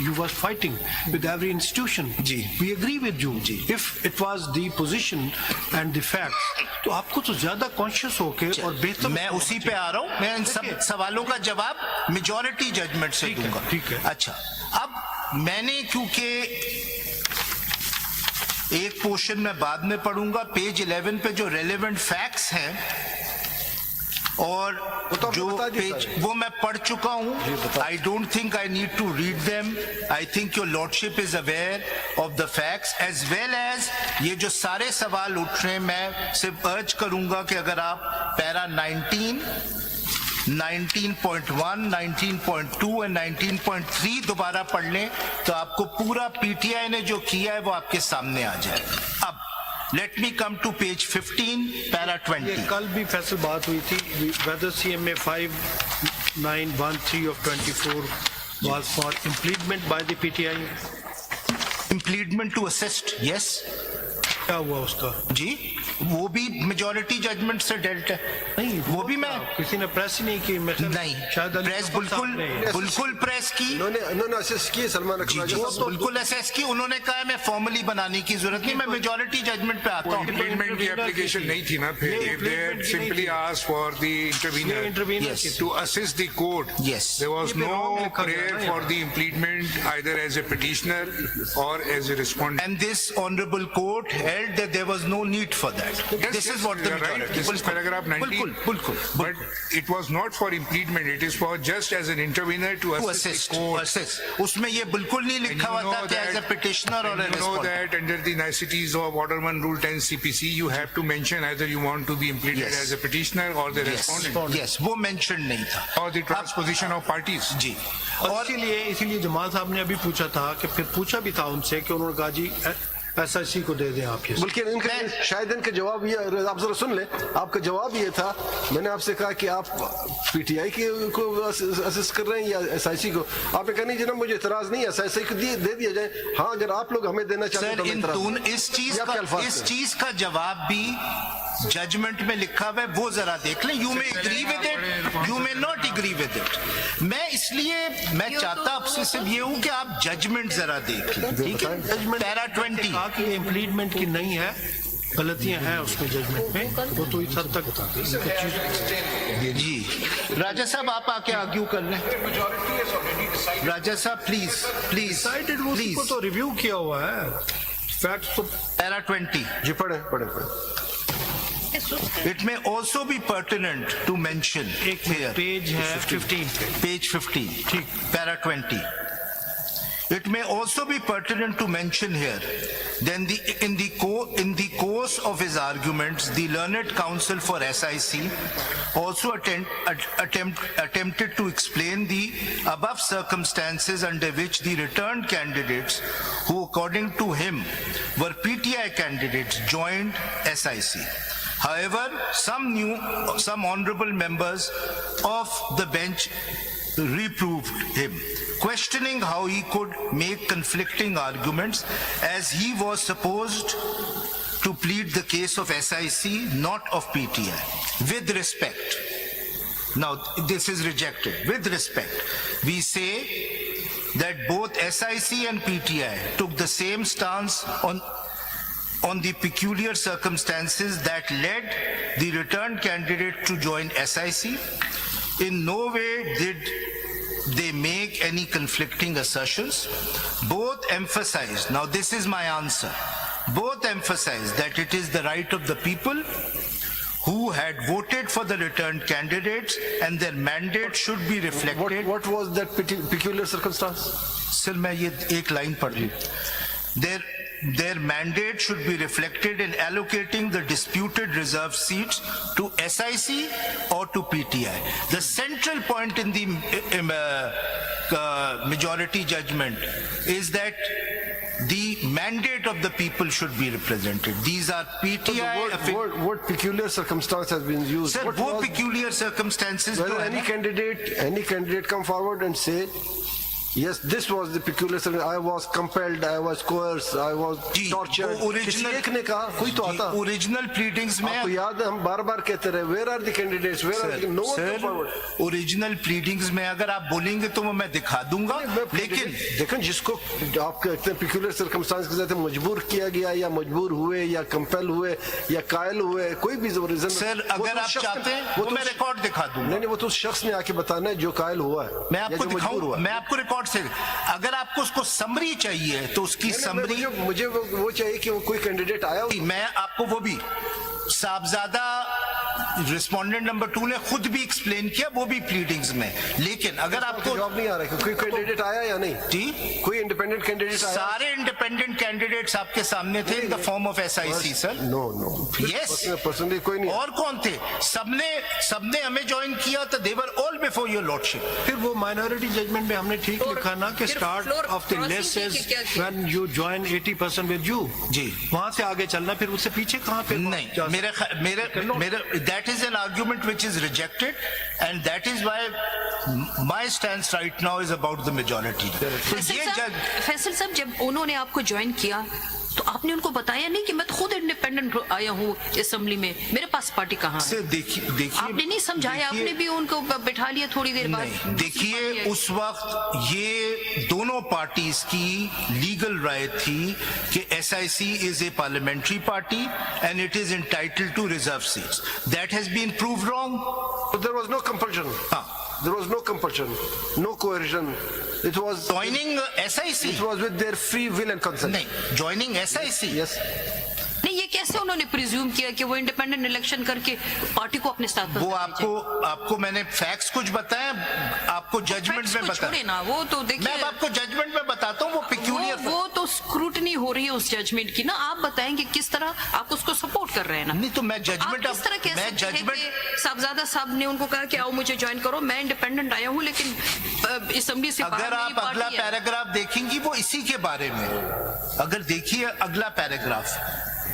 were fighting with every institution. Ji. We agree with you. If it was the position and the facts, तो आपको तो ज्यादा कॉन्शियस होके और बेहतर. मैं उसी पे आ रहा हूँ. मैं इन सब सवालों का जवाब मेजॉरिटी जजमेंट से ठीक है, दूंगा. ठीक है. अच्छा, अब मैंने क्योंकि एक पोर्शन में बाद में पढ़ूंगा, पेज 11 पे जो रेलेवेंट फैक्ट्स हैं और तो जो बता दीजिए पेज सारे. वो मैं पढ़ चुका हूं. I don't think I need to read them. I think your lordship is aware of the facts as well as ये जो सारे सवाल उठ रहे हैं. मैं सिर्फ अर्ज करूंगा कि अगर आप पैरा 19, 19.1, 19.2 and 19.3 दोबारा पढ़ लें तो आपको पूरा पीटीआई ने जो किया है वो आपके सामने आ जाए. अब let me come to page 15 para ये 20. कल भी फैसल बात हुई थी, whether CMA 5913 of 24 was for implement by the PTI. Impleadment to assist, yes. क्या हुआ उसका? जी, वो भी मेजॉरिटी जजमेंट से डेल्ट है. नहीं, वो भी मैं किसी ने प्रेस ही नहीं की. मैं नहीं, शायद अली प्रेस अकबर साहब ने- बिल्कुल प्रेस की. इन्होंने असिस्ट किए सलमान जी, अकबर जी, साहब. बिल्कुल एसएस की. उन्होंने कहा मैं फॉर्मली बनाने की जरूरत नहीं, मैं मेजॉरिटी जजमेंट पे आता हूँ. Impleadment की application नहीं थी ना फिर. ये If they had impleadment की simply नहीं थी. asked for the intervener intervener Yes. की थी. to assist the court. Yes. There was ये भी wrong no लिखा गया prayer ना for यहाँ. the impleadment either as a petitioner or as a respondent. And this honorable court held that there was no need for that. Yes, This yes, is what the you are right. majority. This is paragraph 19. बिल्कुल. But it was not for impleadment. It is for just as an intervener to To assist assist, the court. assist. उसमें ये बिल्कुल नहीं And लिखा you हुआ know था कि as a that- petitioner or and a you know respondent. that under the niceties of Orderman Rule 10 CPC, you have to mention either you want to be impleaded Yes. as a petitioner or the Yes, respondent yes, वो mentioned नहीं था. or the transposition of parties. जी. और इसीलिए जमाल साहब ने अभी पूछा था कि फिर पूछा भी था उनसे कि उन्होंने कहा जी SIC को दे दें आप ये. बल्कि इनका शायद इनका जवाब ये, आप जरा सुन ले, आपका जवाब ये था. मैंने आपसे कहा कि आप पीटीआई को असिस्ट कर रहे हैं या SIC को. आपने कहा नहीं जनाब मुझे इतराज नहीं है, SIC को दे दिया जाए. हाँ, अगर आप लोग हमें देना चाहते हैं सर तो हमें इन इतराज दोनों नहीं. इस ये आपके अल्फाज थे. चीज का जवाब भी जजमेंट में लिखा हुआ है, वो जरा देख लें. You may agree with it, you may not agree with it. मैं इसलिए मैं चाहता आपसे सिर्फ ये हूं कि आप जजमेंट जरा देख लें. ठीक है. Judgment para 20. कहा कि ये इम्प्लीडमेंट की नहीं है, गलतियां हैं उसमें जजमेंट में, वो तो इस हद तक जी. राजा साहब आप आके आर्ग्यू कर लें. राजा साहब प्लीज प्लीज डिसाइडेड वो प्लीज. उसको तो रिव्यू किया हुआ है. फैक्ट्स तो पैरा 20. जी पढ़े. It may also be pertinent to mention एक here. पेज है 15 पे. Page 15. ठीक. Para 20. It may also be pertinent to mention here, then in the course of his arguments, the learned counsel for SIC also attempted to explain the above circumstances under which the returned candidates, who according to him were PTI candidates, joined SIC. However, some honorable members of the bench reproved him, questioning how he could make conflicting arguments as he was supposed to plead the case of SIC, not of PTI. With respect, now this is rejected. With respect, we say that both SIC and PTI took the same stance on the peculiar circumstances that led the returned candidate to join SIC. In no way did they make any conflicting assertions. Both emphasized, now this is my answer, both emphasized that it is the right of the people who had voted for the returned candidates and their mandate should be reflected. What was that peculiar circumstance? Sir, मैं ये एक line पढ़ रही. Their mandate should be reflected in allocating the disputed reserved seats to SIC or to PTI. The central point in the majority judgment is that the mandate of the people should be represented. These are PTI. What peculiar circumstance has been used? Sir, what peculiar circumstances? Whether any candidate come forward and say, yes, this was the peculiar circumstance. I was compelled, I was coerced, I was tortured. किसी एक ने कहा, कोई तो आता. Original pleadings में आपको याद है हम बार-बार कहते रहे, where are the candidates? Where are the, no one come forward. Original pleadings में अगर आप बोलेंगे तो वो मैं दिखा दूंगा. लेकिन जिसको आप कहते हैं peculiar circumstance के साथ मजबूर किया गया या मजबूर हुए या compel हुए या कायल हुए, कोई भी रीजन. सर, अगर आप चाहते हैं वो मैं रिकॉर्ड दिखा दूंगा. नहीं, वो तो शख्स ने आके बताना है जो कायल हुआ है. मैं आपको दिखाऊंगा. मैं आपको रिकॉर्ड से, अगर आपको उसको समरी चाहिए तो उसकी समरी, मुझे वो चाहिए कि वो कोई कैंडिडेट आया. मैं आपको वो भी साहबजादा रिस्पोंडेंट नंबर 2 ने खुद भी एक्सप्लेन किया, वो भी प्लीडिंग्स में. लेकिन अगर आपको जवाब नहीं आ रहा है कोई कैंडिडेट आया या नहीं जी, कोई इंडिपेंडेंट कैंडिडेट आया. सारे इंडिपेंडेंट कैंडिडेट्स आपके सामने थे in the form of SIC. Sir, no yes, personally कोई नहीं. और कौन थे? सबने हमें ज्वाइन किया तो they were all before your lordship. फिर वो माइनॉरिटी जजमेंट में हमने ठीक लिखा ना कि start of the list is when you join 80% with you. जी, वहां से आगे चलना, फिर उससे पीछे कहां पे? नहीं, मेरे that is an argument which is rejected, and that is why my stance right now is about the majority. Faisal साहब, जब उन्होंने आपको ज्वाइन किया तो आपने उनको बताया नहीं कि मैं तो खुद इंडिपेंडेंट आया हूँ असेंबली में, मेरे पास पार्टी कहाँ है? देखिए, आपने नहीं समझाया, आपने भी उनको बिठा लिया थोड़ी देर बाद. देखिए, उस वक्त ये दोनों पार्टीज की लीगल राय थी कि SIC is a parliamentary party and it is entitled to reserve seats. That has been proved wrong. There was no compulsion. There was no compulsion, no coercion. It was joining SIC. It was with their free will and consent. नहीं, joining SIC. Yes. नहीं, ये कैसे उन्होंने presume किया कि वो independent election करके party को अपने साथ? वो आपको मैंने फैक्ट्स कुछ बताया, आपको जजमेंट में बताया ना. वो तो देखिए, मैं आपको जजमेंट में बताता हूँ. वो पेक्यूलियर, वो तो स्क्रूटनी हो रही है उस जजमेंट की ना. आप बताएंगे किस तरह आप उसको सपोर्ट कर रहे हैं ना. नहीं तो मैं जजमेंट, किस तरह कह सकते हैं कि साहबजादा साहब ने उनको कहा कि आओ मुझे ज्वाइन करो, मैं इंडिपेंडेंट आया हूँ, लेकिन असेंबली से अगर आप अगला पैराग्राफ देखेंगी वो इसी के बारे में. अगर देखिए अगला पैराग्राफ,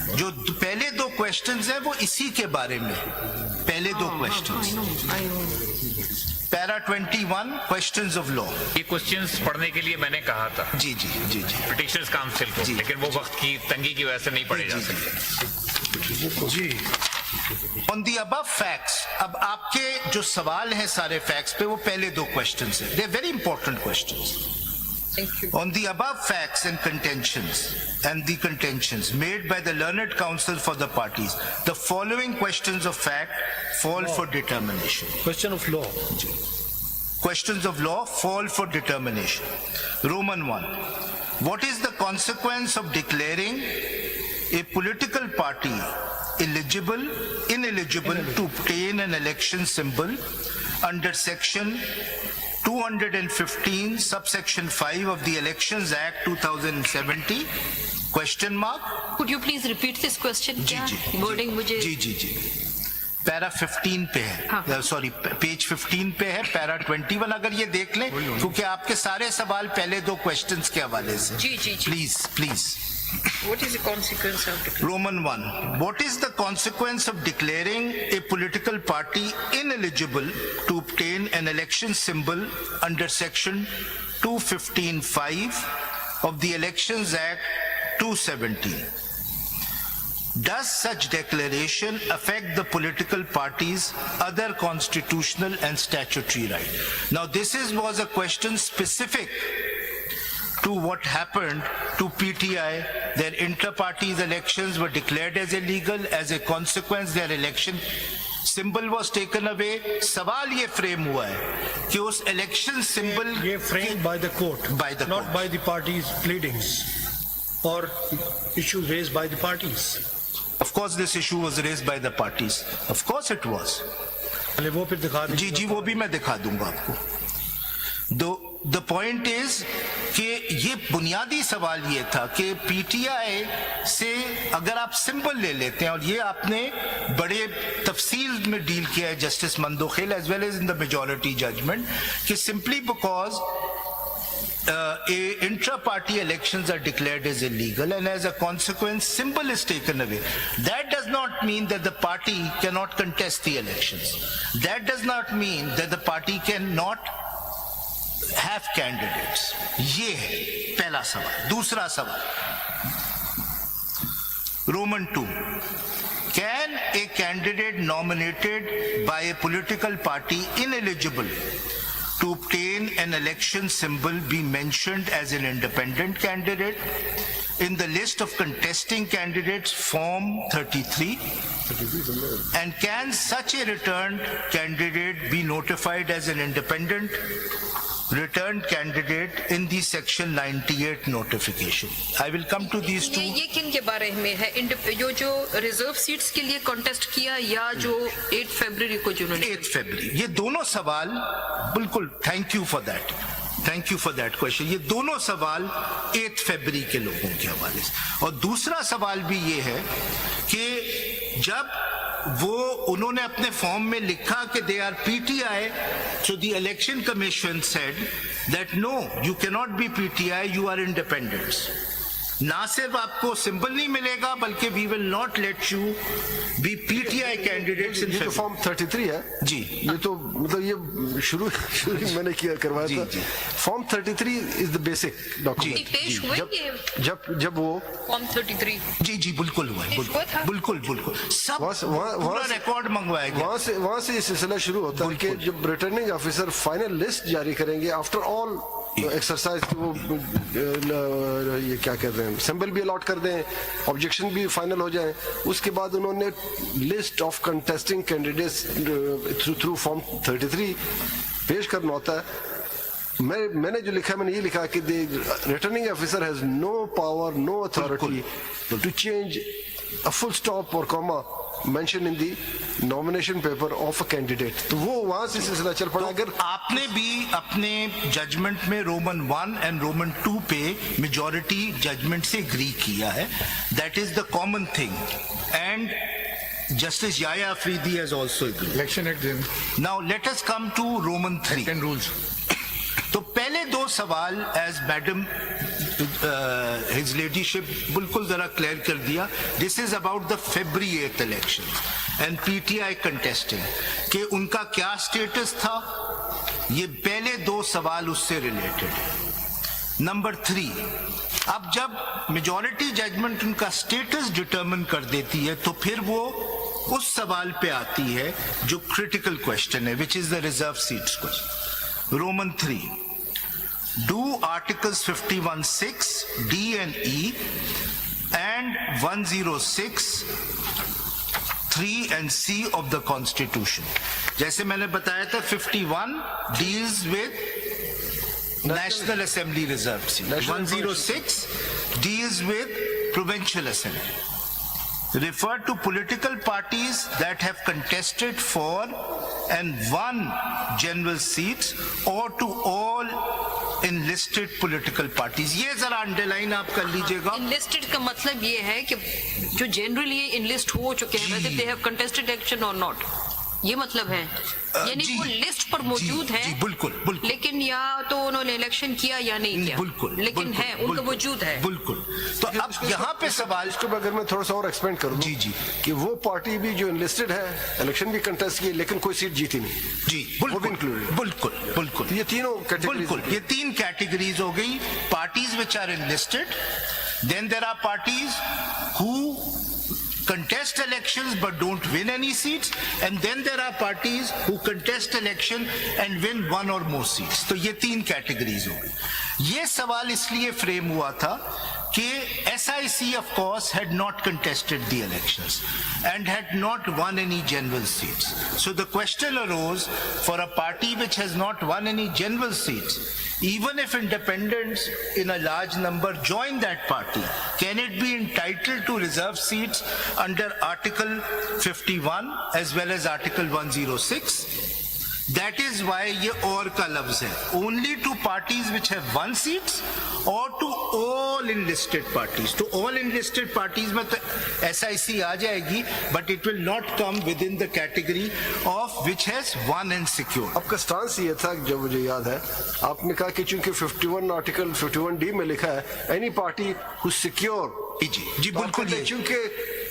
जो पहले दो क्वेश्चंस हैं वो इसी के बारे में. पहले दो questions, para 21, questions of law. ये क्वेश्चंस पढ़ने के लिए मैंने कहा था जी पिटिशनर्स काउंसिल को, लेकिन वो वक्त की तंगी की वजह से नहीं पढ़े जा सकते. जी, ऑन दी अबव फैक्ट्स, अब आपके जो सवाल हैं सारे फैक्ट्स पे, वो पहले दो क्वेश्चंस हैं. They are very important questions. On the above facts and the contentions made by the learned counsel for the parties, the following questions of fact fall for determination. Question of law. Questions of law fall for determination. Roman 1. What is the consequence of declaring a political party ineligible to obtain an election symbol under section 215 subsection 5 of the Elections Act 2070? Question mark. Could you please repeat this question? Wording मुझे. जी. Para 15 पे है, sorry page 15 पे है. Para 21 अगर ये देख लें, क्योंकि आपके सारे सवाल पहले दो क्वेश्चंस के हवाले से. जी. Please. What is the consequence of declaring? Roman 1. What is the consequence of declaring a political party ineligible to obtain an election symbol under section 215(5) of the Elections Act 217? Does such declaration affect the political party's other constitutional and statutory right? Now this was a question specific to what happened to PTI. Their inter-party elections were declared as illegal. As a consequence, their election symbol was taken away. सवाल ये frame हुआ है कि उस election symbol ये framed by the court, By the not court. by the parties' pleadings or issues raised by the parties. Of course, this issue was raised by the parties. Of course, it was. पहले वो फिर दिखा जी जी वो भी मैं दिखा दूंगा आपको. The point is कि ये बुनियादी सवाल ये था कि पीटीआई से अगर आप सिंबल ले लेते हैं, और ये आपने बड़े तफसील में डील किया है justice Mandokhel as well as in the majority judgment, कि simply because intra-party elections are declared as illegal and as a consequence symbol is taken away. That does not mean that the party cannot contest the elections. That does not mean that the party cannot have candidates. ये है पहला सवाल. दूसरा सवाल, Roman 2. Can a candidate nominated by a political party ineligible to obtain an election symbol be mentioned as an independent candidate in the list of contesting candidates form 33? And can such a returned candidate be notified as an independent returned candidate in the section 98 notification? I will come to these two. ये किन के बारे में है? जो reserve seats के लिए contest किया या जो 8 फरवरी को जिन्होंने 8 फरवरी, ये दोनों सवाल बिल्कुल, thank you for that question. ये दोनों सवाल 8 फरवरी के लोगों के हवाले से. और दूसरा सवाल भी ये है कि जब वो उन्होंने अपने फॉर्म में लिखा कि they are PTI, so the election commission said that no, you can not be PTI, you are independents. ना सिर्फ आपको सिंबल नहीं मिलेगा बल्कि we will not let you be PTI candidates in ये तो फॉर्म 33 है जी. ये तो मतलब ये शुरू मैंने किया करवाया था. Form 33 is the basic document. पेश हुए ये जब वो फॉर्म 33 जी बिल्कुल हुआ है, बिल्कुल सब पूरा रिकॉर्ड मंगवाया गया. वहां से ये सिलसिला शुरू होता है कि जब रिटर्निंग ऑफिसर फाइनल लिस्ट जारी करेंगे आफ्टर ऑल एक्सरसाइज, वो ये क्या कर रहे हैं, सिंबल भी अलॉट कर दें, ऑब्जेक्शन भी फाइनल हो जाए, उसके बाद उन्होंने list of contesting candidates through form 33 पेश करना होता है. मैंने जो लिखा है, मैंने ये लिखा कि the returning officer has no power, no authority to change a full stop or comma mentioned in the nomination paper of a candidate. तो वो वहां से सिलसिला चल पड़ा. अगर आपने भी अपने जजमेंट में रोमन 1 एंड रोमन 2 पे मेजॉरिटी जजमेंट से एग्री किया है. That is the common thing and Justice Yahya Afridi has also agreed. Election Act then. Now let us come to Roman 3. 10 rules. तो पहले दो सवाल एज मैडम हिज लेडीशिप बिल्कुल जरा क्लियर कर दिया. This is about the February 8th election and PTI contesting कि उनका क्या स्टेटस था. ये पहले दो सवाल उससे रिलेटेड है. नंबर 3, अब जब मेजॉरिटी जजमेंट उनका स्टेटस डिटरमिन कर देती है तो फिर वो उस सवाल पे आती है जो क्रिटिकल क्वेश्चन है, which is the reserve seats question. Roman 3. Do Articles 51(6), D and E and 106, 3 and C of the Constitution. जैसे मैंने बताया था 51 deals with National Assembly Reserve seat. 106 deals with Provincial Assembly. Refer to political parties that have contested for and won general seats or to all enlisted political parties. ये जरा underline आप कर लीजिएगा. Enlisted का मतलब ये है कि जो जनरली इनलिस्ट हो चुके हैं, whether they have contested election or not. ये मतलब है, यानी जी, वो लिस्ट पर मौजूद है, जी, बिल्कुल, बिल्कुल। लेकिन या तो उन्होंने इलेक्शन किया या नहीं किया, बिल्कुल, लेकिन बिल्कुल, है, उनका बिल्कुल, वजूद है। बिल्कुल। तो अब यहाँ पे सवाल, इसको अगर मैं थोड़ा सा और एक्सपेंड करूँ जी, जी। कि वो पार्टी भी जो इनलिस्टेड है, इलेक्शन भी कंटेस्ट की, लेकिन कोई सीट जीती नहीं, जी, वो भी बिल्कुल, included है। बिल्कुल, बिल्कुल। तो ये तीनों categories बिल्कुल, ये 3 कैटेगरीज हो गई, parties which are enlisted, then there are parties who contest elections but don't win any seats, and then there are parties who contest election and win 1 or more seats. तो ये 3 categories हो गई। ये सवाल इसलिए frame हुआ था कि SIC of course had not contested the elections and had not won any general seats. So the question arose, for a party which has not won any general seats, even if independents in a large number join that party, can it be entitled to reserve seats under Article 51 as well as Article 106? That is why ये और का लफ्ज है, only to parties which have won seats or to all enlisted parties. To all enlisted parties में तो SIC आ जाएगी, but it will not come within the category of which has won and secured. आपका stance ये था, जब मुझे याद है, आपने कहा कि चूंकि 51 आर्टिकल 51D में लिखा है, एनी पार्टी हु सिक्योर, जी बिल्कुल, ये चूंकि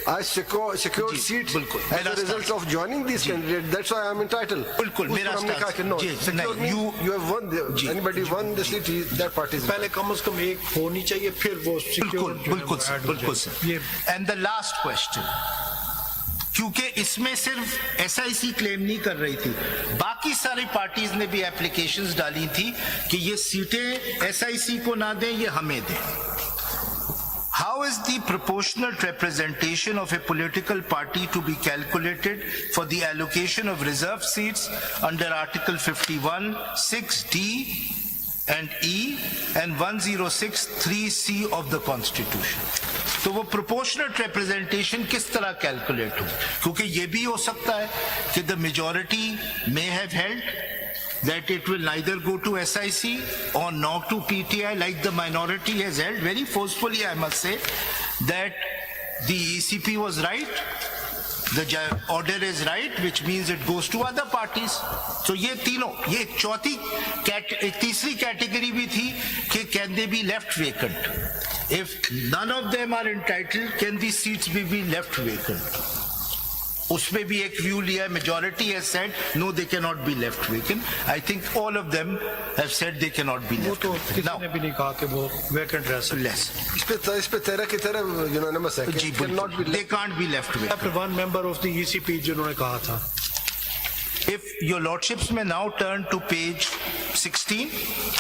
I secured जी, seats बिल्कुल, as मेरा a result stance। of joining these candidates. That's why I am entitled. बिल्कुल, उस मेरा पर हमने stance। कहा कि no, जी, secure नहीं, means you have won. Ji, Anybody won the seat, that party is पहले कम से कम एक होनी चाहिए, फिर वो बिल्कुल, secure बिल्कुल सर, बिल्कुल सर। ये एंड द लास्ट क्वेश्चन, क्योंकि इसमें सिर्फ SIC क्लेम नहीं कर रही थी, बाकी सारी पार्टीज ने भी एप्लीकेशंस डाली थी कि ये सीटें SIC को ना दें, ये हमें दें। How is the proportionate representation of a political party to be calculated for the allocation of reserved seats under Article 51, 6D and E and 106, 3C of the Constitution? तो वो proportionate representation किस तरह कैलकुलेट हो? क्योंकि ये भी हो सकता है कि the majority may have held that it will neither go to SIC or not to PTI, like the minority has held very forcefully, I must say, that the ECP was right, the order is right, which means it goes to other parties. So ये तीनों, ये एक तीसरी category भी थी कि can they be left vacant? If none of them are entitled, can these seats be left vacant? उसमें भी एक व्यू लिया, majority has said no, they cannot be left vacant. I think all of them have said they cannot be वो left तो vacant. किसी Now, ने भी नहीं कहा कि वो vacant रह सकते। less. इस पे 13 की तरह unanimous है, जी cannot be बिल्कुल, they can't be left vacant. Except one member of the ECP जिन्होंने कहा था। If your lordships may now turn to page 16.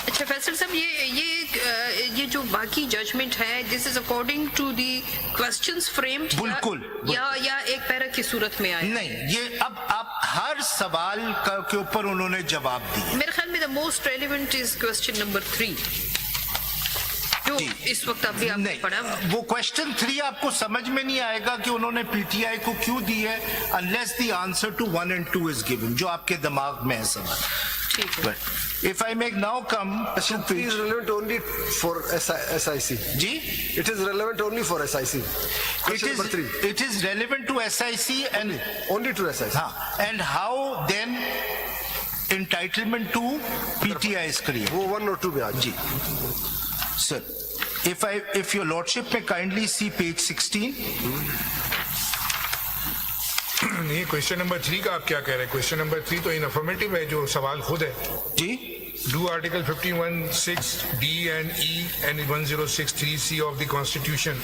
अच्छा फैसल साहब, ये जो बाकी जजमेंट है, this is according to the questions framed बिल्कुल, या एक पैरा की सूरत में आए? नहीं, ये अब आप हर सवाल के ऊपर उन्होंने जवाब दिए। मेरे ख्याल में the most relevant is question number 3 जो जी। इस वक्त अभी आपने नहीं, पढ़ा। वो क्वेश्चन 3 आपको समझ में नहीं आएगा कि उन्होंने PTI को क्यों दी है, unless the answer to 1 and 2 is given, जो आपके दिमाग में है सवाल। ठीक है। But if I may now come to Question 3 is relevant only for SIC. Ji, It is relevant only for SIC. Question number 3. it is relevant to SIC and Only to SIC. हाँ, and how then entitlement to PTI is created. वो 1 और 2 में आ जाए। जी, sir, if your lordship may kindly see page 16. नहीं, question number 3 का आप क्या कह रहे हैं? क्वेश्चन नंबर 3 तो इन अफर्मेटिव है, जो सवाल खुद है। जी, Do Article 51(6)(d) and E and 106(3)(c) of the Constitution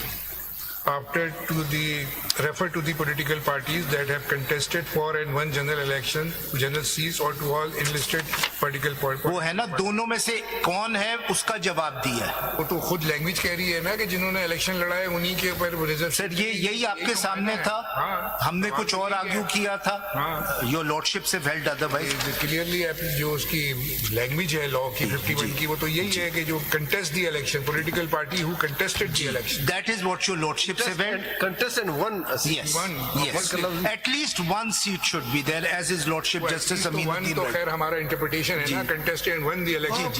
refer to the political parties that have contested for and won general election, general seats, or to all enlisted political parties. वो है ना, दोनों में से कौन है उसका जवाब दिया है। वो तो खुद लैंग्वेज कह रही है ना कि जिन्होंने इलेक्शन लड़ा है उन्हीं के ऊपर रिजर्व। सर यही आपके सामने था, हमने कुछ और आर्ग्यू किया था। योर लॉर्डशिप से फेल्ड अदरवाइज। क्लियरली जो उसकी लैंग्वेज है लॉ की 51 की, वो तो यही है कि जो contest the election, political party who contested the election. That is what your lordship lordship said. Contest and one. Yes, yes. At least one seat should be there, as his lordship Justice One Aminuddin तो read. खैर हमारा interpretation है ना, contestant won the election,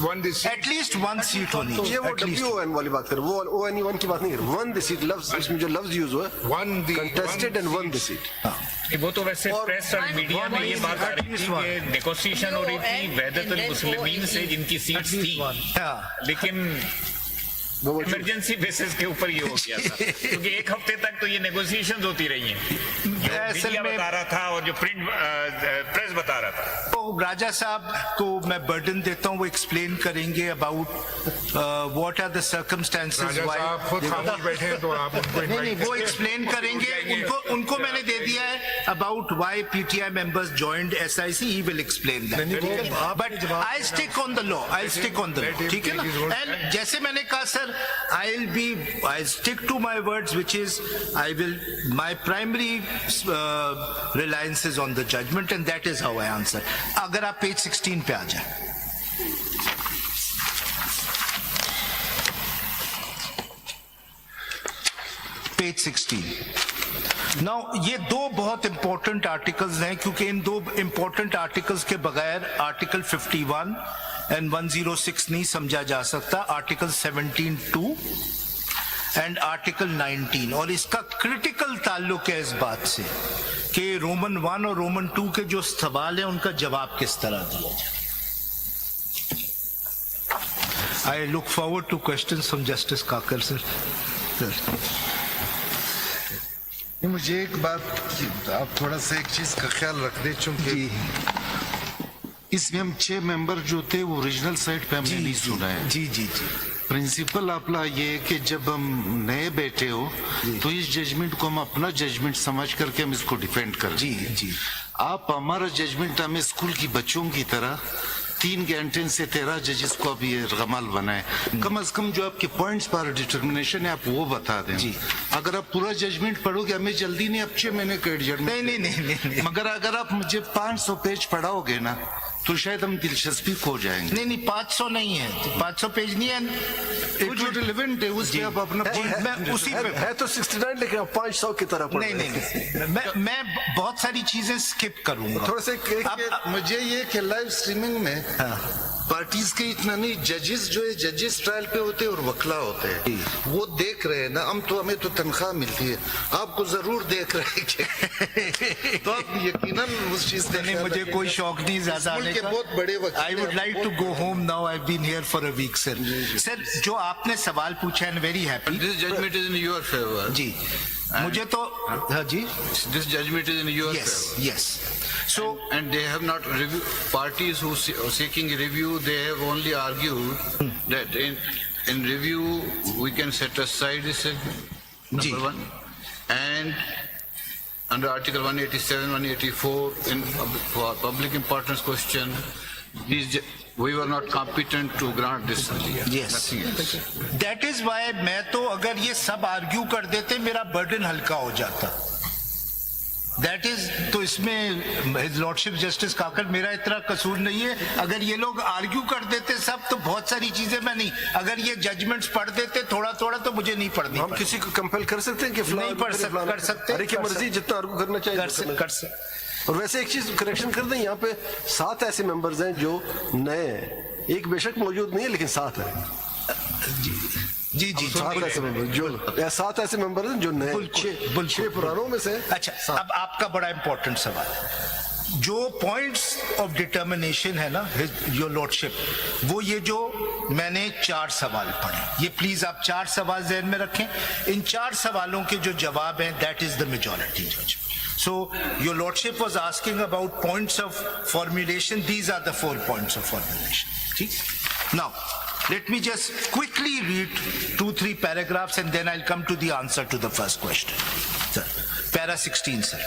won the seat. At least one seat होनी ये वो चाहिए. At least. WON वाली बात कर, वो ONE1 की बात नहीं कर, वन द सीट, लफ्ज इसमें जो लफ्ज यूज हुआ है, Won the contested and won the seat. seat. वो तो वैसे प्रेस और मीडिया में ये बात आ रही थी कि नेगोशिएशन हो रही थी वहदतुल मुस्लिमीन से जिनकी सीट्स थी, लेकिन इमरजेंसी बेसिस के ऊपर ये हो गया था, क्योंकि एक हफ्ते तक तो ये नेगोशिएशंस होती रही हैं, जो मीडिया बता रहा था और जो प्रिंट प्रेस बता रहा था. तो राजा साहब को मैं बर्डन देता हूँ, वो एक्सप्लेन करेंगे about what are the circumstances राजा साहब खुद खामोश बैठे हैं, तो आप उनको नहीं, वो एक्सप्लेन करेंगे. उनको मैंने दे दिया है about why PTI members joined SIC. He will explain that, but I stick on the law, I stick on the law, ठीक है ना. एंड जैसे मैंने कहा sir, I'll stick to my words, which is my primary reliance is on the judgment, and that is how I answer. अगर आप page 16 पे आ जाए. पेज 16. Now, ये दो बहुत इंपॉर्टेंट आर्टिकल्स हैं, क्योंकि इन दो इंपॉर्टेंट आर्टिकल्स के बगैर आर्टिकल 51 एंड 106 नहीं समझा जा सकता. आर्टिकल 17(2) एंड आर्टिकल 19, और इसका क्रिटिकल ताल्लुक है इस बात से कि रोमन 1 और रोमन 2 के जो सवाल हैं उनका जवाब किस तरह दिया जाए. I look forward two questions from justice Kakar sir. मुझे एक बात, आप थोड़ा सा एक चीज का ख्याल रख दे, चूंकि इसमें हम 6 मेंबर जो थे वो ओरिजिनल साइड पे हमने नहीं सुना है. जी जी जी. प्रिंसिपल आपला ये है कि जब हम नए बैठे हो तो इस जजमेंट को हम अपना जजमेंट समझ करके हम इसको डिफेंड करें. जी जी. आप हमारा जजमेंट हमें स्कूल की बच्चों की तरह 3 घंटे से 13 जजेस को अभी ये रगमाल बनाए. कम से कम जो आपके पॉइंट्स पर डिटर्मिनेशन है आप वो बता दें. जी. अगर आप पूरा जजमेंट पढ़ोगे, हमें जल्दी नहीं, अब 6 महीने का एडजमेंट. नहीं. मगर अगर आप मुझे 500 पेज पढ़ाओगे ना तो शायद हम दिलचस्पी खो जाएंगे. नहीं 500 नहीं है, 500 पेज नहीं है. जो रिलेवेंट है उस पे आप अपना मैं उसी पे है तो 69, लेकिन आप 500 की तरह पढ़ रहे हैं. नहीं. मैं बहुत सारी चीजें स्किप करूंगा. थोड़ा सा मुझे ये कि लाइव स्ट्रीमिंग में पार्टीज के इतना नहीं, जजेस जो है जजेस ट्रायल पे होते हैं और वकला होते हैं, वो देख रहे हैं ना. हमें तो तनख्वाह मिलती है, आपको जरूर देख रहे हैं तो आप यकीनन उस चीज से नहीं, मुझे कोई शौक नहीं ज्यादा आने का. बहुत बड़े वकील. I would like to go home now. I been here for a week sir. Sir जो आपने सवाल पूछा है, very happy. This judgment is in your favor. जी. मुझे तो जी. This judgment is in your Yes, favor. yes. So And they have not review parties who are seeking a review. They have only argued that in review we can set aside this number one, and under Article 187, 184 in for public importance question, we were not competent to grant this. Yes. Nothing else. That is why मैं तो अगर ये सब argue कर देते मेरा burden हल्का हो जाता. दैट इज, तो इसमें हिज लॉर्डशिप जस्टिस काकर मेरा इतना कसूर नहीं है. अगर ये लोग आर्ग्यू कर देते सब, तो बहुत सारी चीजें मैं नहीं. अगर ये जजमेंट्स पढ़ देते थोड़ा थोड़ा, तो मुझे नहीं पढ़नी. हम किसी को कंपेल कर सकते हैं कि नहीं कर सकते. अरे की मर्जी, जितना आर्गू करना चाहिए कर सकते. और वैसे एक चीज करेक्शन कर दें, यहाँ पे 7 ऐसे मेंबर्स हैं जो नए हैं. एक बेशक मौजूद नहीं है, लेकिन 7 है. जी 7 ऐसे मेंबर जो 7 ऐसे मेंबर हैं जो नए. 6 पुरानों में से. अच्छा, अब आपका बड़ा इंपॉर्टेंट सवाल, जो पॉइंट्स ऑफ डिटर्मिनेशन है ना योर लॉर्डशिप, वो ये जो मैंने 4 सवाल पढ़े, ये प्लीज आप 4 सवाल ज़हन में रखें. इन 4 सवालों के जो जवाब हैं, दैट इज द मेजॉरिटी जज. So your lordship was asking about points of formulation. These are the 4 points of formulation. See? Now, let me just quickly read 2-3 paragraphs and then I'll come to the answer to the first question. Sir, para 16, sir.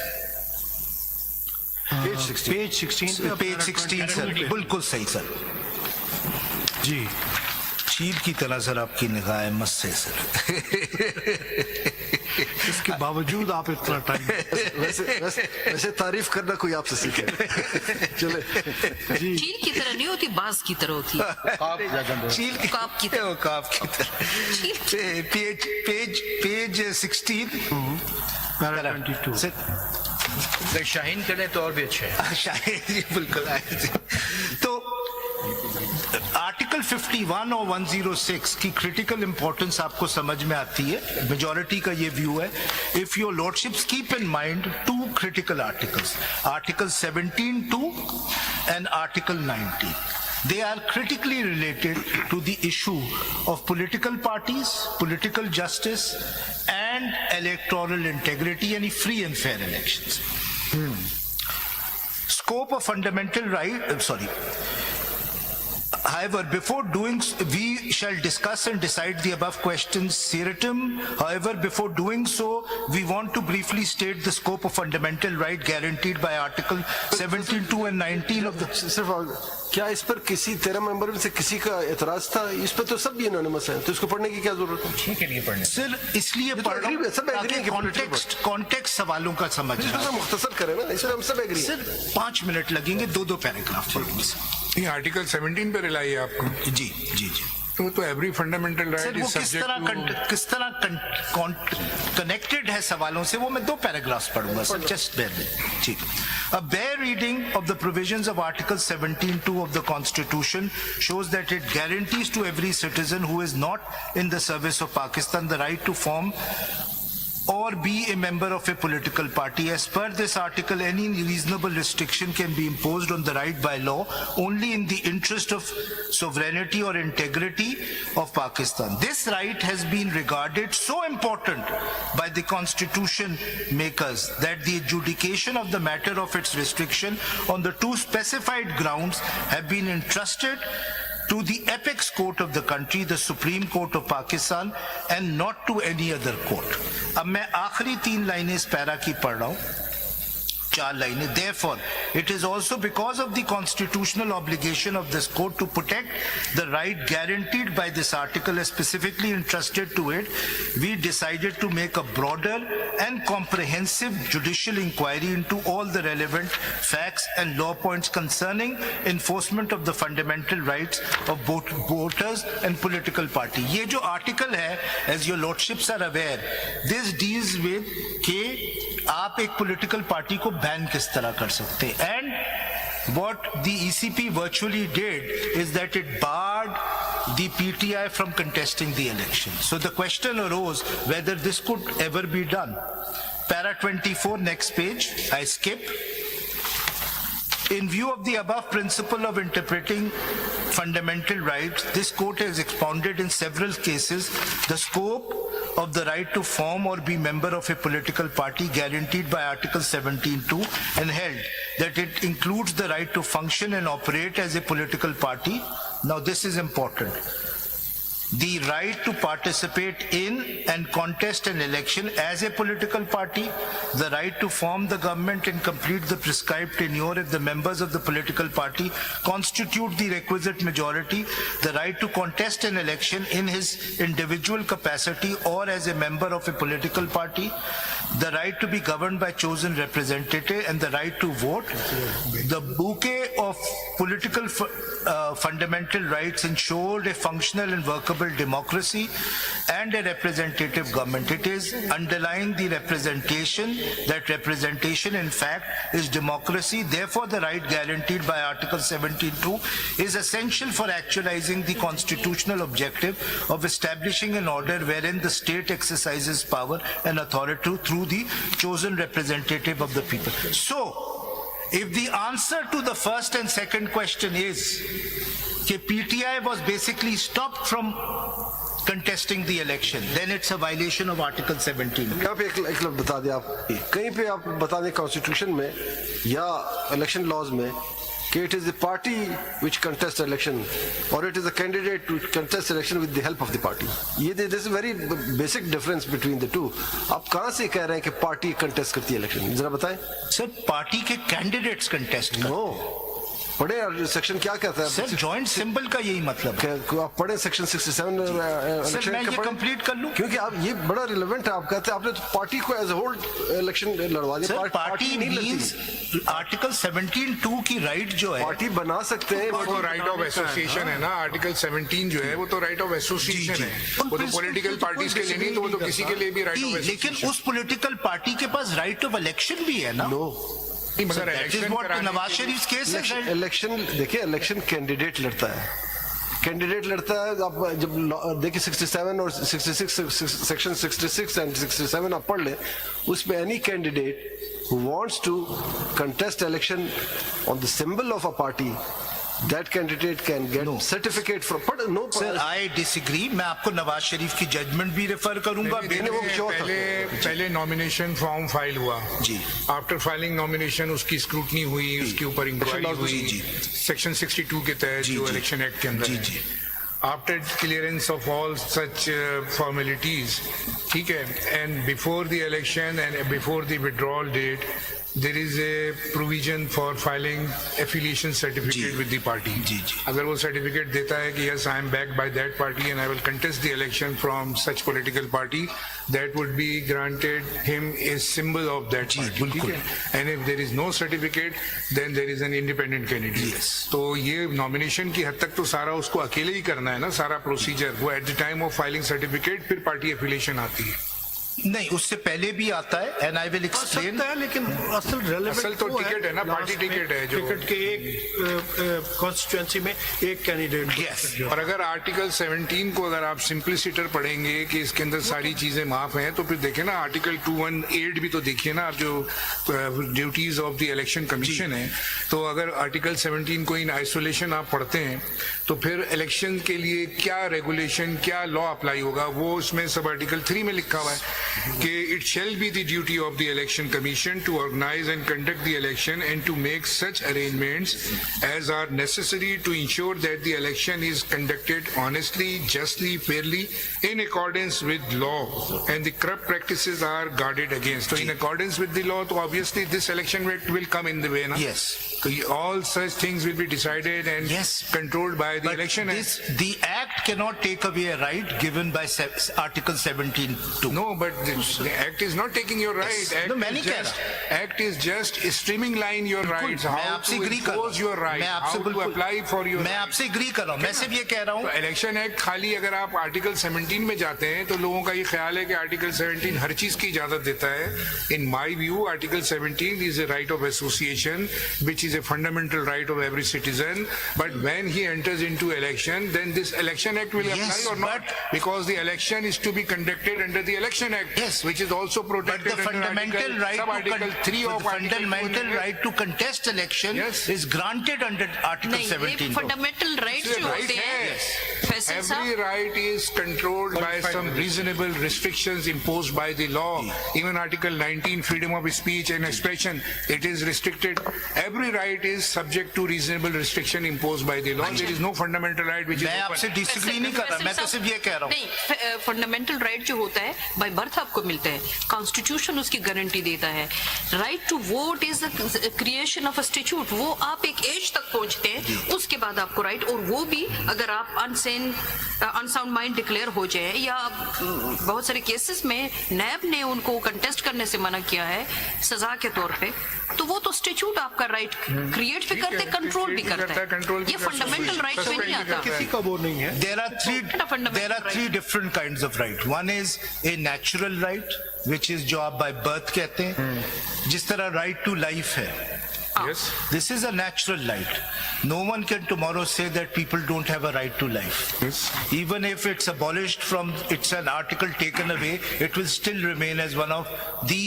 Page 16. Page 16, sir. बिल्कुल सही, sir. जी. चील की तरह sir आपकी निगाह मस्त है sir. इसके बावजूद आप इतना टाइम वैसे तारीफ करना कोई आपसे सीखे चले चील की तरह नहीं होती, बाज की तरह होती है। चील की काप की तरह। काप की तरह। पेज 16 पैरा 22 अगर शाहीन करें तो और भी अच्छा है। शायद जी बिल्कुल आए थे। तो आर्टिकल 51 और 106 की क्रिटिकल इंपॉर्टेंस आपको समझ में आती है। मेजॉरिटी का ये व्यू है। If your lordships keep in mind two critical articles, article 17(2) and article 19. They are critically related to the issue of political parties, political justice, and electoral integrity, any free and fair elections. Scope of fundamental right, However, before doing, we shall discuss and decide the above questions seriatim. However, before doing so, we want to briefly state the scope of fundamental right guaranteed by Article 17(2) and 19 of the... सिर्फ क्या इस पर किसी 13 member में से किसी का एतराज था? इस पर तो सब यूनानिमस है, तो इसको पढ़ने की क्या जरूरत है? ठीक है, लिए पढ़ने। सर, इसलिए तो पढ़ रहा हूं सब agree हैं कि कॉन्टेक्स्ट सवालों का समझ इसको तो मुख्तसर करें ना, इसमें हम सब एग्री हैं। सर 5 मिनट लगेंगे, 2 पैराग्राफ पढ़ूंगा सर। ये आर्टिकल 17 पे रिलाई है आपको। जी जी जी तो एवरी फंडामेंटल सर राइट वो इज किस तरह कनेक्टेड है सवालों से, वो मैं 2 पैराग्राफ्स पढ़ूंगा सर, जस्ट बेयर विद। ठीक है। A bare reading of the provisions of Article 17(2) of the Constitution shows that it guarantees to every citizen who is not in the service of Pakistan the right to form or be a member of a political party. As per this article, any reasonable restriction can be imposed on the right by law only in the interest of sovereignty or integrity of Pakistan. This right has been regarded so important by the constitution makers that the adjudication of the matter of its restriction on the 2 specified grounds have been entrusted to the apex court of the country, the Supreme Court of Pakistan, and not to any other court. अब मैं आखिरी 3 लाइनें इस para की पढ़ रहा हूं, 4 लाइनें. Therefore, it is also because of the constitutional obligation of this court to protect the right guaranteed by this article as specifically entrusted to it, we decided to make a broader and comprehensive judicial inquiry into all the relevant facts and law points concerning enforcement of the fundamental rights of both voters and political party. ये जो article है, as your lordships are aware, this deals with कि आप एक political party को ban किस तरह कर सकते हैं. And what the ECP virtually did is that it barred the PTI from contesting the election. So the question arose whether this could ever be done. Para 24, next page, I skip. In view of the above principle of interpreting fundamental rights, this court has expounded in several cases the scope of the right to form or be member of a political party guaranteed by Article 17(2) and held that it includes the right to function and operate as a political party. Now this is important. The right to participate in and contest an election as a political party, the right to form the government and complete the prescribed tenure if the members of the political party constitute the requisite majority, the right to contest an election in his individual capacity or as a member of a political party, the right to be governed by chosen representative, and the right to vote. The bouquet of political fundamental rights ensured a functional and workable democracy and a representative government. It is underlying the representation that representation in fact is democracy. Therefore, the right guaranteed by Article 17(2) is essential for actualizing the constitutional objective of establishing an order wherein the state exercises power and authority through the chosen representative of the people. So, if the answer to the first and second question is that PTI was basically stopped from contesting the election, then it's a violation of Article 17. यहाँ पे एक लफ्ज़ बता दें आप, कहीं पे आप बता दें कॉन्स्टिट्यूशन में या इलेक्शन लॉज में कि it is the party which contests election or it is a candidate to contest election with the help of the party. ये this is a very basic difference between the two. आप कहाँ से कह रहे हैं कि पार्टी contest करती है election? जरा बताएं. सर, पार्टी के कैंडिडेट्स कंटेस्ट No. पढ़े सेक्शन क्या कहता है सर जॉइंट सिंबल का यही मतलब है। आप पढ़े सेक्शन 67 सर इलेक्शन मैं का ये पढ़े? कंप्लीट कर लूं क्योंकि आप ये बड़ा रिलेवेंट है। आप कहते हैं आपने तो पार्टी को एज होल इलेक्शन लड़वा दिया। सर पार्टी नहीं मींस लड़ती। आर्टिकल 17(2) की राइट जो है पार्टी बना सकते हैं। वो तो राइट ऑफ एसोसिएशन है ना, आर्टिकल 17 जो है वो तो राइट ऑफ एसोसिएशन है, वो तो पॉलिटिकल पार्टीज के लिए नहीं, तो वो तो किसी के लिए भी राइट ऑफ लेकिन उस पॉलिटिकल पार्टी के पास राइट ऑफ इलेक्शन भी है ना। मगर That is what Nawaz Sharif case है। इलेक्शन देखिए, इलेक्शन कैंडिडेट लड़ता है। कैंडिडेट लड़ता है। आप जब देखिए 67 और 66 सेक्शन 66 एंड 67 आप पढ़ ले, उसमें any candidate who wants to contest election on the symbol of a party, that candidate can get certificate from, but no. Sir I disagree. मैं आपको नवाज शरीफ की जजमेंट भी रेफर करूंगा। पहले नॉमिनेशन फॉर्म फाइल हुआ जी। आफ्टर फाइलिंग नॉमिनेशन उसकी scrutiny हुई, उसके ऊपर इंक्वायरी हुई जी। सेक्शन 62 के तहत जो इलेक्शन एक्ट के अंदर जी। After clearance of all such formalities, ठीक है, and before the election and before the withdrawal date, there is a provision for filing affiliation certificate with the party. अगर वो certificate देता है कि yes, I am backed by that party and I will contest the election from such political party, that would be granted him a symbol of that party. ठीक है? And if there is no certificate, then there is an independent candidate. Yes. तो ये nomination की हद तक तो सारा उसको अकेले ही करना है ना, सारा प्रोसीजर। वो at the time of filing certificate फिर party affiliation आती है। नहीं, उससे पहले भी आता है एंड आई विल एक्सप्लेन। लेकिन असल रेलेवेंट असल तो टिकट है ना, पार्टी टिकट है जो टिकट के एक कॉन्स्टिट्यूएंसी में एक कैंडिडेट। Yes. और अगर आर्टिकल 17 को अगर आप सिंपलिसिटर पढ़ेंगे कि इसके अंदर सारी चीजें माफ हैं, तो फिर देखें ना आर्टिकल 218 भी तो देखिए ना, जो duties of the election commission है। तो अगर आर्टिकल 17 को इन आइसोलेशन आप पढ़ते हैं तो फिर इलेक्शन के लिए क्या रेगुलेशन, क्या लॉ अप्लाई होगा, वो उसमें सब आर्टिकल 3 में लिखा हुआ है कि it shall be the duty of the election commission to organise and conduct the election and to make such arrangements as are necessary to ensure that the election is conducted honestly, justly, fairly, in accordance with law, and the corrupt practices are guarded against. So in accordance with the law, so obviously this election will come in the way, na? Yes. So all such things will be decided and controlled by the election act. The act cannot take away a right given by article 17(2). No, but the act is not taking your right. Act is just streamlining your rights. मैं How आपसे to agree कर रहा enforce your हूँ। right. मैं आपसे How to बिल्कुल apply for your मैं right. आपसे एग्री कर रहा हूँ। मैं सिर्फ ये कह रहा हूँ, तो इलेक्शन एक्ट खाली अगर आप आर्टिकल 17 में जाते हैं तो लोगों का ये ख्याल है कि आर्टिकल 17 हर चीज की इजाजत देता है। In my view article 17 is a right of association which is a fundamental right of every citizen, but when he enters into election, then this election act will apply or not, because the election is to be conducted under the election act, which is also but protected the fundamental right article 3 of fundamental right to contest election is granted under article नहीं, 17. ये fundamental rights जो होते हैं Faisal Every साहब, right is controlled by some reasonable restrictions imposed by the law. Even Article 19, freedom of speech and expression, it is restricted. Every right is subject to reasonable restriction imposed by the law. There is no fundamental right which is मैं आपसे open. Disagree नहीं कर रहा, मैं तो सिर्फ ये कह रहा हूँ। नहीं, फंडामेंटल राइट जो होता है बाय बर्थ आपको मिलता है, कॉन्स्टिट्यूशन उसकी गारंटी देता है। Right to vote is the creation of a statute. वो आप एक एज तक पहुंचते हैं, उसके बाद आपको राइट, और वो भी अगर आप अनसाउंड माइंड डिक्लेयर हो जाए, या बहुत सारे केसेस में नैब ने उनको कंटेस्ट करने से मना किया है सजा के तौर पे, तो वो तो स्टैट्यूट आपका राइट क्रिएट भी करते, कंट्रोल भी करता है। ये फंडामेंटल राइट में नहीं आता। किसी का वो नहीं है। There are three different kinds of right. One is a natural right, which is जो आप by birth कहते हैं, जिस तरह right to life है। Yes. This is a natural right. No one can tomorrow say that people don't have a right to life. Yes. Even if it's abolished from, it's an article taken away, it will still remain as one of the,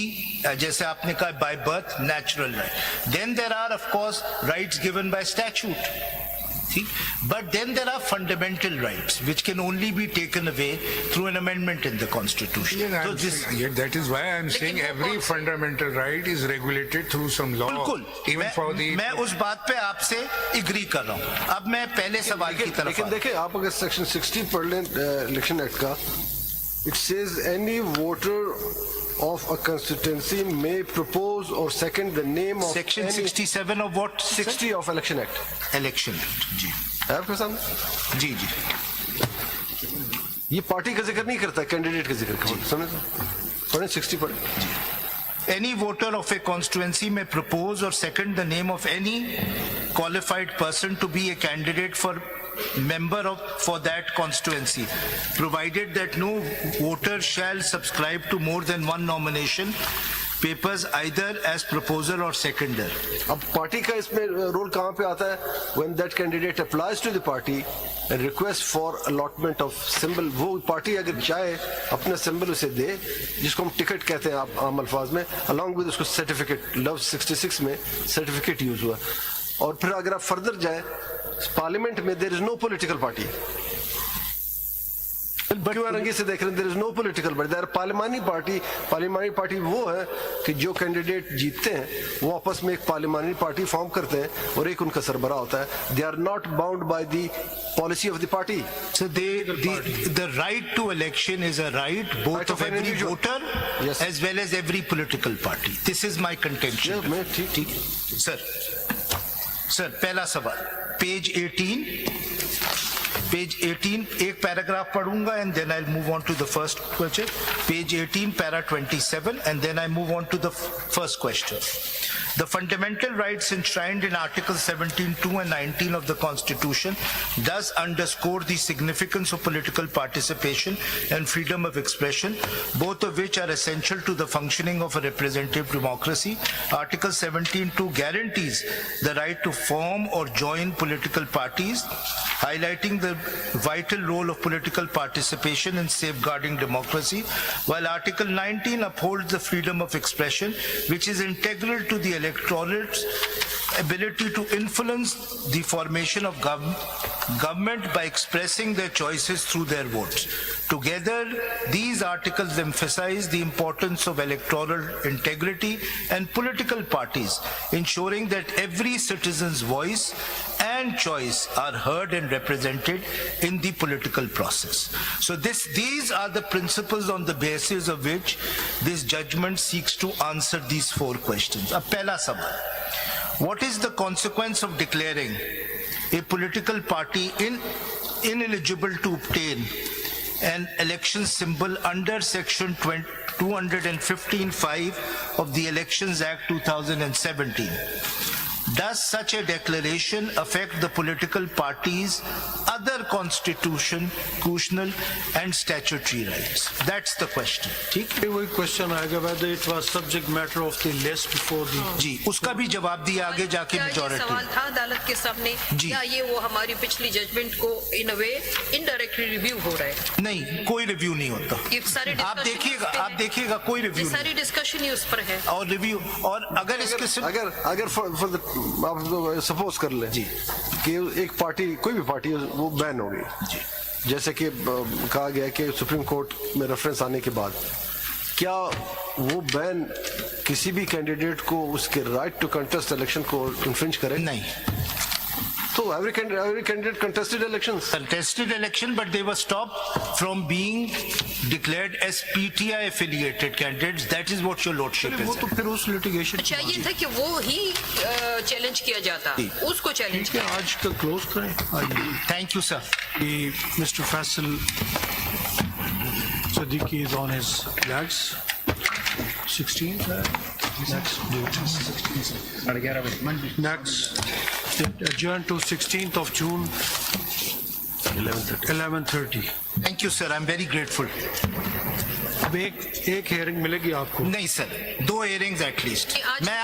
जैसे आपने कहा, by birth, natural right. Then there are, of course, rights given by statute. But then there are fundamental rights which can only be taken away through an amendment in the constitution. That is why I am saying every fundamental right is regulated through some law. बिल्कुल, Even for the मैं उस बात पे आपसे agree कर रहा हूँ। अब मैं पहले सवाल की तरफ लेकिन देखिए, आप अगर सेक्शन 60 पढ़ लें इलेक्शन एक्ट का, It says any voter of a constituency may propose or second the name of Section any 67 of what? 60 of Election Act. Election Act. जी है आपके सामने? जी जी ये पार्टी का जिक्र नहीं करता, कैंडिडेट का जिक्र करता है। समझ पढ़े 60 पढ़े। Any voter of a constituency may propose or second the name of any qualified person to be a candidate for for that constituency, provided that no voter shall subscribe to more than one nomination papers either as proposer or seconder. अब party का इसमें role कहाँ पे आता है? When that candidate applies to the party and requests for allotment of symbol, वो party अगर चाहे अपना सिंबल उसे दे, जिसको हम टिकट कहते हैं आम अल्फाज में, along with उसको सर्टिफिकेट, लव 66 में सर्टिफिकेट यूज हुआ। और फिर अगर आप फर्दर जाए पार्लियामेंट में, there is no political party. क्यों रंगी से देख रहे हैं? There is no political party, there parliamentary party. Parliamentary party वो है कि जो कैंडिडेट जीतते हैं वो आपस में एक पार्लियामानी पार्टी फॉर्म करते हैं और एक उनका सरबराह होता है। They are not bound by the policy of the party. So the right to election is a right both Right of of an every individual. voter Yes. as well as every political party. This is my contention. मैं ठीक sir पहला सवाल page 18 एक paragraph पढ़ूंगा and then I'll move on to the first question. Page 18 para 27 and then I move on to the first question. The fundamental rights enshrined in Articles 17(2) and 19 of the Constitution does underscore the significance of political participation and freedom of expression, both of which are essential to the functioning of a representative democracy. Article 17(2) guarantees the right to form or join political parties, highlighting the vital role of political participation in safeguarding democracy, while Article 19 upholds the freedom of expression, which is integral to the electorate's ability to influence the formation of government by expressing their choices through their votes. Together, these articles emphasize the importance of electoral integrity and political parties, ensuring that every citizen's voice and choice are heard and represented in the political process. So these are the principles on the basis of which this judgment seeks to answer these four questions. Ab pehla sawal. What is the consequence of declaring a political party ineligible to obtain an election symbol under Section 215(5) of the Elections Act 2017? Does such a declaration affect the political parties' other constitutional and statutory rights? That's the question. ठीक है? वही question आएगा whether it was subject matter of the list before the जी उसका भी जवाब दिया आगे जाके क्या ये मेजॉरिटी। सवाल था अदालत के सामने? जी। क्या ये वो हमारी पिछली जजमेंट को इन अ वे इनडायरेक्टली रिव्यू हो रहा है? नहीं कोई रिव्यू नहीं होता। ये सारे आप discussion देखिएगा उस पे है। कोई ये रिव्यू नहीं सारी डिस्कशन ही उस पर है। और रिव्यू और अगर इसके अगर आप सपोज कर ले जी कि एक पार्टी, कोई भी पार्टी वो बैन हो गई, जैसे कि कहा गया कि सुप्रीम कोर्ट में रेफरेंस आने के बाद, क्या वो बैन किसी भी कैंडिडेट को उसके राइट टू कंटेस्ट इलेक्शन को इन्फ्रिंज करे? नहीं। तो every candidate contested elections. Contested election, but they were stopped from being declared as PTI affiliated candidates. That is what your lordship वो is. तो फिर उस litigation अच्छा ये था कि वो ही चैलेंज किया जाता, उसको चैलेंज ठीक है, किया। आज का क्लोज करें। आइए Thank you, sir. Mr. Faisal Siddiqui is on his legs. 16th next adjourn to 16th of June 11:30. Thank you, sir. I'm very grateful. अब एक हेयरिंग मिलेगी आपको। नहीं सर, 2 hearings at least. मैं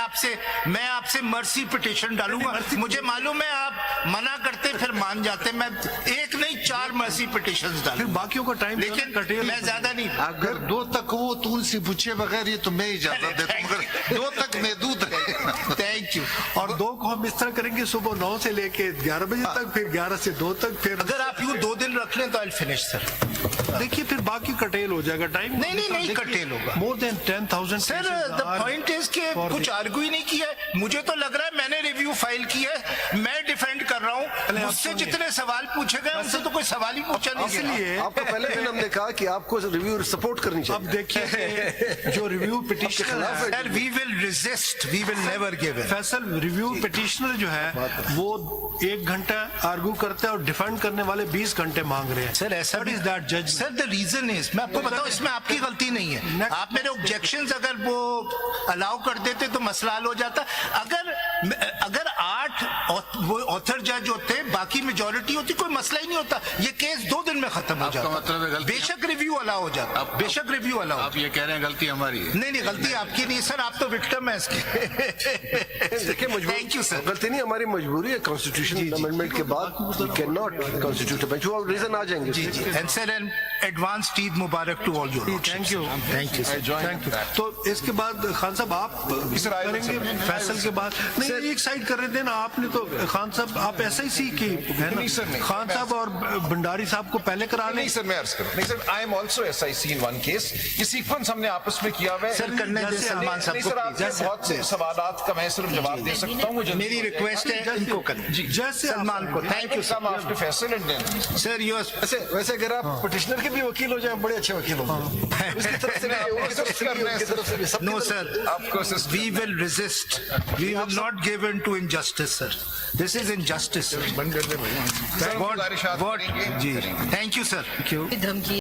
आपसे मर्सी पिटिशन डालूंगा। मुझे मालूम है आप मना करते फिर मान जाते। मैं एक नहीं 4 मर्सी पिटिशंस डालूंगा। फिर बाकियों का टाइम लेकिन मैं ज्यादा नहीं। अगर 2 तक वो तुलसी पूछे बगैर ये तो मैं इजाजत देता हूँ, मगर 2 तक महदूद है। Thank you. और 2 को हम इस तरह करेंगे, सुबह 9 से लेके 11 बजे तक, फिर 11 से 2 तक, फिर अगर आप यूँ 2 दिन रख लें तो आई फिनिश सर। देखिए फिर बाकी कटेल हो जाएगा टाइम। नहीं कटेल होगा। More than 10,000 sir the point is कि कुछ आर्ग्यू ही नहीं किया है। मुझे तो लग रहा है मैंने रिव्यू फाइल की है, मैं डिफेंड कर रहा हूँ आप मुझसे सुनिए। जितने सवाल पूछे गए उनसे तो कोई सवाल ही पूछा नहीं गया। इसलिए आपको पहले दिन हमने कहा कि आपको रिव्यू सपोर्ट करनी अब चाहिए। देखिए जो रिव्यू पिटिशनर है, Sir, we will resist, we will never give in. Faisal review petitioner जो है वो 1 घंटा आर्गू करते हैं और डिफेंड करने वाले 20 घंटे मांग रहे हैं। सर ऐसा What is that judgment? Sir the reason is, मैं आपको बताऊं इसमें आपकी गलती नहीं है। आप मेरे ऑब्जेक्शंस अगर वो अलाउ कर देते तो मसला हल हो जाता। अगर 8 वो ऑथर जज होते, बाकी मेजॉरिटी होती, कोई मसला ही नहीं होता, ये केस 2 दिन में खत्म हो आपका जाता। मतलब है गलती- बेशक रिव्यू अलाउ हो जाता, बेशक रिव्यू अलाउ। आप ये कह रहे हैं गलती हमारी है। नहीं गलती आपकी नहीं सर, आप तो विक्टिम है इसके। देखिए थैंक यू सर। गलती नहीं, हमारी मजबूरी है। कॉन्स्टिट्यूशन अमेंडमेंट के बाद we can not constitute a bench. वो रीजन आ जाएंगे जी जी, and sir an advanced Eid Mubarak to all your. Thank you thank you sir. Thank you. तो इसके बाद खान साहब आप करेंगे फैसल के बाद? नहीं, एक साइड कर रहे थे ना आपने, तो खान साहब आप SIC की है नहीं सर, ना, नहीं। खान साहब और भंडारी साहब को पहले करा लें। नहीं सर, मैं अर्ज करूं। नहीं sir, I am also SIC in one case. ये सीक्वेंस हमने आपस में किया हुआ है। सर, करने दें जैसे सलमान नहीं साहब सर, को आपके प्लीज। बहुत से सवालात का मैं सिर्फ जवाब दे सकता हूँ। मुझे मेरी रिक्वेस्ट है इनको करें। जी, जैसे सलमान को thank you some after Faisal and then sir. You वैसे अगर आप पिटिशनर के भी वकील हो जाए, बड़े अच्छे वकील हो उसकी तरफ से भी, उनकी तरफ से भी, उनकी तरफ से भी, सबकी No, तरफ से। sir. Of course, it's- We will resist. We will not give in to injustice, sir. This is injustice. बंद कर दे भाई। What? गुजारिशात What? करेंगे, जी. करेंगे। Thank you, sir. धमकी